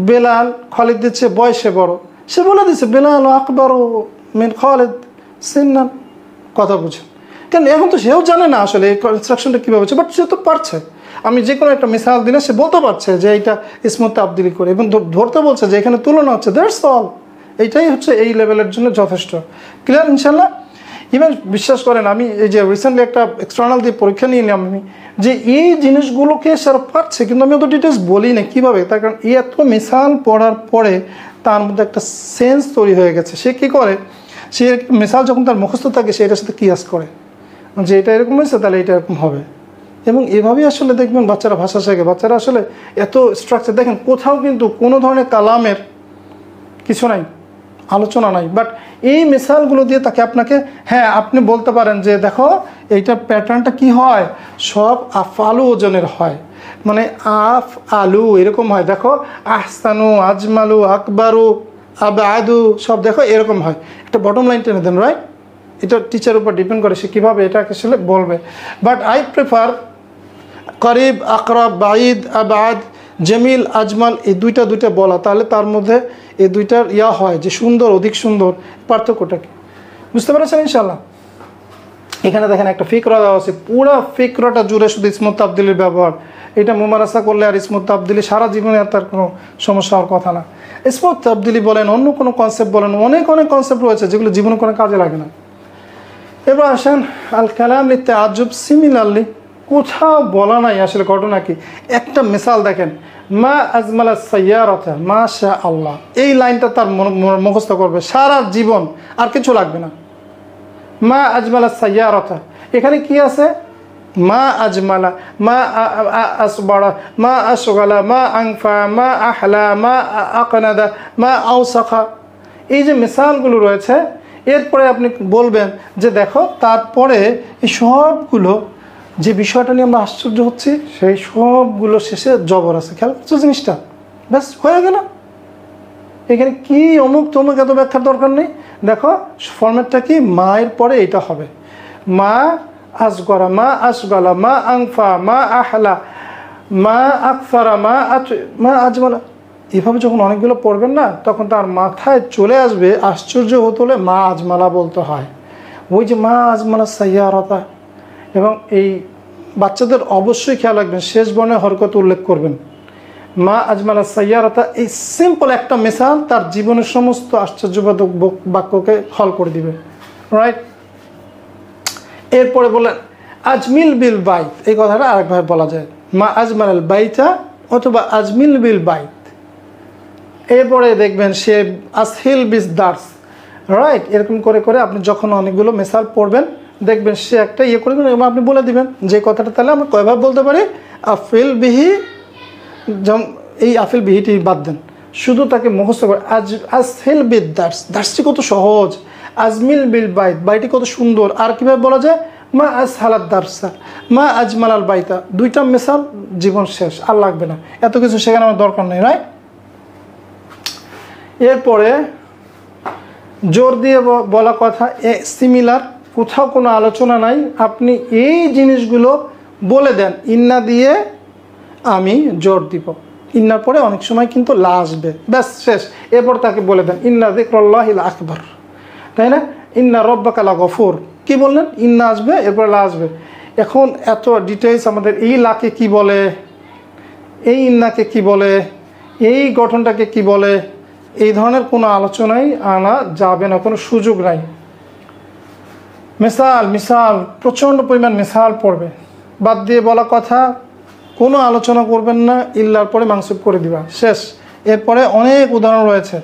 বেলাল খালিদের চেয়ে বয়সে বড়। সে বলে দিছে বেলাল আকবর মিন খালিদ সিন্নান। কথা বুঝুন, কেন এখন তো সেও জানে না আসলে এই কনস্ট্রাকশনটা কীভাবে হচ্ছে, বাট সে তো পারছে। আমি যে কোনো একটা মিসাল দিলে সে বলতে পারছে যে এইটা ইসমত তাবদিলি করে, এবং ধরতে বলছে যে এখানে তুলনা হচ্ছে। That's all. এইটাই হচ্ছে এই লেভেলের জন্য যথেষ্ট। ক্লিয়ার? ইনশাল্লাহ। ইভেন বিশ্বাস করেন, আমি এই যে রিসেন্টলি একটা এক্সটার্নাল দিয়ে পরীক্ষা নিয়ে নিলাম আমি, যে এই জিনিসগুলোকে স্যার পারছে, কিন্তু আমি অত ডিটেলস বলি না কীভাবে। তার কারণ এই এত মিসাল পড়ার পরে তার মধ্যে একটা সেন্স তৈরি হয়ে গেছে। সে কী করে, সে মিসাল যখন তার মুখস্থ থাকে সে এটার সাথে কিয়াস করে যে এটা এরকম হয়েছে তাহলে এটা এরকম হবে। এবং এভাবেই আসলে দেখবেন বাচ্চারা ভাষা শেখে। বাচ্চারা আসলে এত স্ট্রাকচার, দেখেন কোথাও কিন্তু কোনো ধরনের কালামের কিছু নাই, আলোচনা নাই, বাট এই মিসালগুলো দিয়ে তাকে আপনাকে, হ্যাঁ আপনি বলতে পারেন যে দেখো এইটার প্যাটার্নটা কি হয়, সব আফআলু ওজনের হয়, মানে আফ আলু এরকম হয়। দেখো আহসানু, আজমালু, আকবারু, আবাদু সব দেখো এরকম হয়। একটা বটম লাইন টেনে দেন। রাইট? এটা টিচার উপর ডিপেন্ড করে সে কীভাবে এটাকে আসলে বলবে। বাট আই প্রেফার করিব, আকরাব, বাঈদ, আবাদ, জামিল, আজমাল, এই দুইটা বলা, তাহলে তার মধ্যে এই দুইটার হয় যে সুন্দর, অধিক সুন্দর, পার্থক্যটা কি বুঝতে পেরেছেন ইনশাল্লাহ। এখানে দেখেন একটা ফিকরা দেওয়া আছে, পুরো ফিকরাটা জুড়ে শুধু ইসমত তাবদিলের ব্যবহার। এটা মুমারাসা করলে আর ইসমত তাবদিলি সারা জীবনে আর তার কোনো সমস্যা হওয়ার কথা না। ইসমত তাবদিলি বলেন, অন্য কোনো কনসেপ্ট বলেন, অনেক কনসেপ্ট রয়েছে যেগুলো জীবনে কোনো কাজে লাগে না। এবার আসেন আল কালাম লিতে আজব। সিমিলারলি কোথাও বলা নাই আসলে ঘটনা কি। একটা মিসাল দেখেন, মা আজমালা সাইয়ারাতা মাশা আল্লাহ, এই লাইনটা তার মুখস্থ করবে সারা জীবন, আর কিছু লাগবে না। মা আজমালা সাইয়ারাতা, এখানে কি আছে? মা আজমালা, মা আসবারা, মা আসগালা, মা আংফা, মা আহলা, মা আকনাদা, মা আউসাখা। এই যে মিসালগুলো রয়েছে, এরপরে আপনি বলবেন যে দেখো তারপরে এই সবগুলো যে বিষয়টা নিয়ে আমরা আশ্চর্য হচ্ছি, সেই সবগুলো শেষে জবর আছে। খেয়াল করছো জিনিসটা? ব্যাস হয়ে গেল। এখানে কি অমুক তমুক এত ব্যাখ্যার দরকার নেই। দেখো ফরম্যাটটা কি, মায়ের পরে এটা হবে মা আসগরা, মা আসগালা, মা আংফা, মা আহলা, মা আকসারা, মা আজমালা। এভাবে যখন অনেকগুলো পড়বেন না, তখন তার মাথায় চলে আসবে আশ্চর্য হতে হলে মা আজমালা বলতে হয়। ওই যে মা আজমালা সাইয়ারাতা, এবং এই বাচ্চাদের অবশ্যই খেয়াল রাখবেন, শেষ বর্ণে হরকত উল্লেখ করবেন। মা আজমালা সাইয়ারাতা, এই সিম্পল একটা মিসাল তার জীবনের সমস্ত আশ্চর্যবোধক বাক্যকে হল করে দিবে, রাইট। এরপরে বলেন আজমিল বিল বাইত, এই কথাটা আরেকভাবে বলা যায়, মা আজমাল বাইতা অথবা আজমিল বিল বাইত। এরপরে দেখবেন সে আসহিল বিস দার্স, রাইট। এরকম করে করে আপনি যখন অনেকগুলো মিসাল পড়বেন দেখবেন সে একটা ইয়ে করে এবং আপনি বলে দিবেন যে কথাটা, তাহলে আমরা কয়ভাবে বলতে পারি, আফিল বিহি, যেমন এই আফিল বিহিটি বাদ দেন, শুধু তাকে মুখস্থ করে আসহিল বিদ দার্স, দার্সটি কত সহজ, আজমিল বিল বাইত, বাইটি কত সুন্দর। আর কীভাবে বলা যায়, মা আসহালাদ দার্সা, মা আজমালাল বাইতা, দুইটা মিসাল, জীবন শেষ, আর লাগবে না, এত কিছু সেখানে আমার দরকার নেই, রাইট। এরপরে জোর দিয়ে বলা কথা সিমিলার, কোথাও কোনো আলোচনা নাই, আপনি এই জিনিসগুলো বলে দেন, ইন্না দিয়ে আমি জোর দিব, ইন্নার পরে অনেক সময় কিন্তু লা আসবে, ব্যাস শেষ। এরপর তাকে বলে দেন ইন্না যিকরুল্লাহিল আকবার, তাই না, ইন্না রব্বাকা লাগফুর, কি বললেন, ইন্না আসবে এরপর লা আসবে। এখন এত ডিটেলস আমাদের এই লাকে কি বলে, এই ইন্নাকে কি বলে, এই গঠনটাকে কি বলে, এই ধরনের কোনো আলোচনাই আনা যাবে না, কোনো সুযোগ নাই। মিসাল মিসাল প্রচণ্ড পরিমাণ মিসাল পড়বে, বাদ দিয়ে বলা কথা কোনো আলোচনা করবেন না, ইল্লার পরে মানসুব করে দিবা, শেষ। এরপরে অনেক উদাহরণ রয়েছে,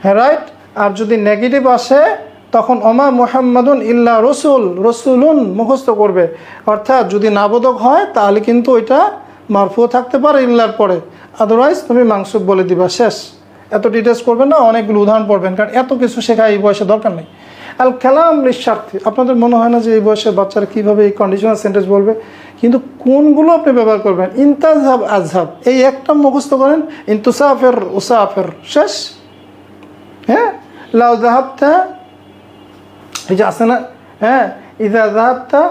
হ্যাঁ রাইট। আর যদি নেগেটিভ আসে তখন ওমা মুহাম্মাদুন ইল্লা রসুল, রসুলুন মুখস্থ করবে, অর্থাৎ যদি নাবোধক হয় তাহলে কিন্তু ওইটা মারফু থাকতে পারে ইল্লার পরে, আদারওয়াইজ তুমি মানসুব বলে দিবা, শেষ। এত ডিটেলস করবেন না, অনেকগুলো উদাহরণ পড়বেন, কারণ এত কিছু শেখা এই বয়সে দরকার নেই। আল কালাম লিস্বার্থে, আপনাদের মনে হয় না যে এই বয়সের বাচ্চারা কীভাবে এই কন্ডিশনাল সেন্টেন্স বলবে, কিন্তু কোনগুলো আপনি ব্যবহার করবেন, ইনতাজহাব আজহাব, এই একটা মুখস্থ করেন, ইনতুসাফের উসাফের, শেষ। হ্যাঁ, লাউ জাহাবতা, এই যে আছে না, হ্যাঁ, ইদা জাহাবতা,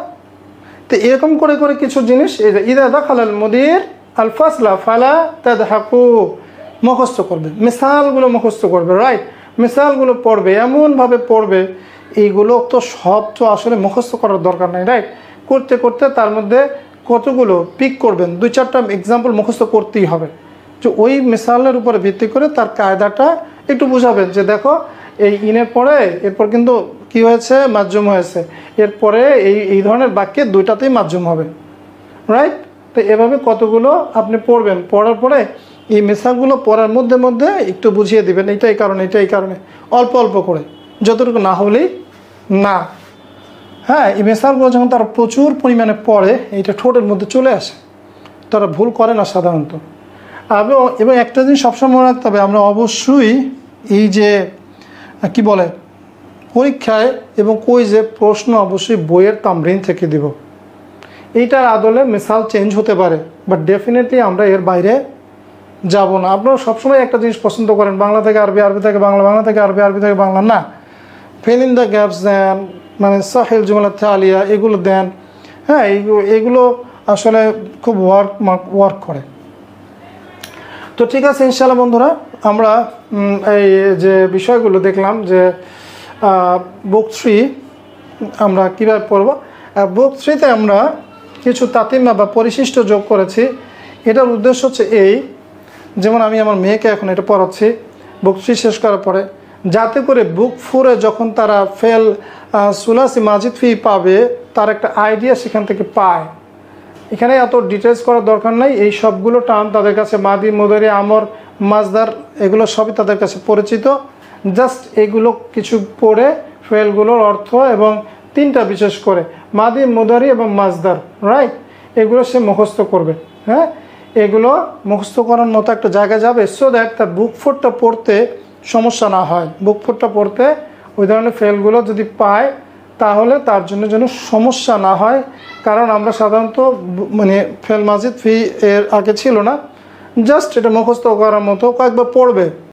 তো এরকম করে করে কিছু জিনিস, এই যে ইদা দাখালাল মুদির আল ফাসলা ফালা তাদহাকু, মুখস্থ করবে, মিসালগুলো মুখস্থ করবে, রাইট। মিসালগুলো পড়বে, এমনভাবে পড়বে, এইগুলো তো সব তো আসলে মুখস্থ করার দরকার নেই, রাইট। করতে করতে তার মধ্যে কতগুলো পিক করবেন, 2-4টা এক্সাম্পল মুখস্থ করতেই হবে, যে ওই মিসালের উপরে ভিত্তি করে তার কায়দাটা একটু বুঝাবেন, যে দেখো এই ইনের পরে এরপর কিন্তু কি হয়েছে, মাজ্জুম হয়েছে, এরপরে এই ধরনের বাক্যে দুইটাতেই মাজ্জুম হবে, রাইট। তো এভাবে কতগুলো আপনি পড়বেন, পড়ার পরে এই মিসালগুলো পড়ার মধ্যে মধ্যে একটু বুঝিয়ে দিবেন, এইটাই কারণে, এইটাই কারণে, অল্প অল্প করে, যতটুকু না হলেই না। হ্যাঁ, এই মিসালগুলো যখন তারা প্রচুর পরিমাণে পড়ে, এইটা ঠোঁটের মধ্যে চলে আসে, তারা ভুল করে না সাধারণত। এবং একটা জিনিস সবসময় মনে রাখতে হবে, আমরা অবশ্যই এই যে কি বলে পরীক্ষায় এবং কুইজে প্রশ্ন অবশ্যই বইয়ের তামরিন থেকে দিব, এইটার আদলে মিসাল চেঞ্জ হতে পারে, বাট ডেফিনেটলি আমরা এর বাইরে যাব না। আপনারা সবসময় একটা জিনিস পছন্দ করেন, বাংলা থেকে আরবি, আরবি থেকে বাংলা, বাংলা থেকে আরবি, আরবি থেকে বাংলা, না, ফিল ইন দ্য গ্যাপস দেন, মানে সাহিল জুমলা তালিয়া এগুলো দেন, হ্যাঁ, এগুলো আসলে খুব ওয়ার্ক করে। তো ঠিক আছে ইনশাআল্লাহ বন্ধুরা, আমরা এই যে বিষয়গুলো দেখলাম যে বুক 3 আমরা কীভাবে পড়ব। বুক 3-তে আমরা কিছু তাতিমা বা পরিশিষ্ট যোগ করেছি। এটার উদ্দেশ্য হচ্ছে এই, যেমন আমি আমার মেয়েকে এখন এটা পড়াচ্ছি বুক 3 শেষ করার পরে, যাতে করে বুক 4-এ যখন তারা ফেল সুলাসি মাজিদ ফি পাবে, তার একটা আইডিয়া সেখান থেকে পায়। এখানে এত ডিটেলস করার দরকার নাই, এই সবগুলো টার্ম তাদের কাছে, মাদি, মুদারি, আমর, মাজদার, এগুলো সবই তাদের কাছে পরিচিত। জাস্ট এগুলো কিছু পড়ে ফেলগুলোর অর্থ এবং 3টা বিশেষ করে মাদি, মুদারি এবং মাজদার, রাইট, এগুলো সে মুখস্থ করবে। হ্যাঁ, এগুলো মুখস্থ করার মতো একটা জায়গা যাবে, সো দ্যাট তার বুক 4টা পড়তে সমস্যা না হয়। বুক 4টা পড়তে ওই ধরনের ফেলগুলো যদি পায় তাহলে তার জন্য যেন সমস্যা না হয়, কারণ আমরা সাধারণত মানে ফেল মাজিদ ফি এর আগে ছিল না, জাস্ট এটা মুখস্থ করার মতো কয়েকবার পড়বে।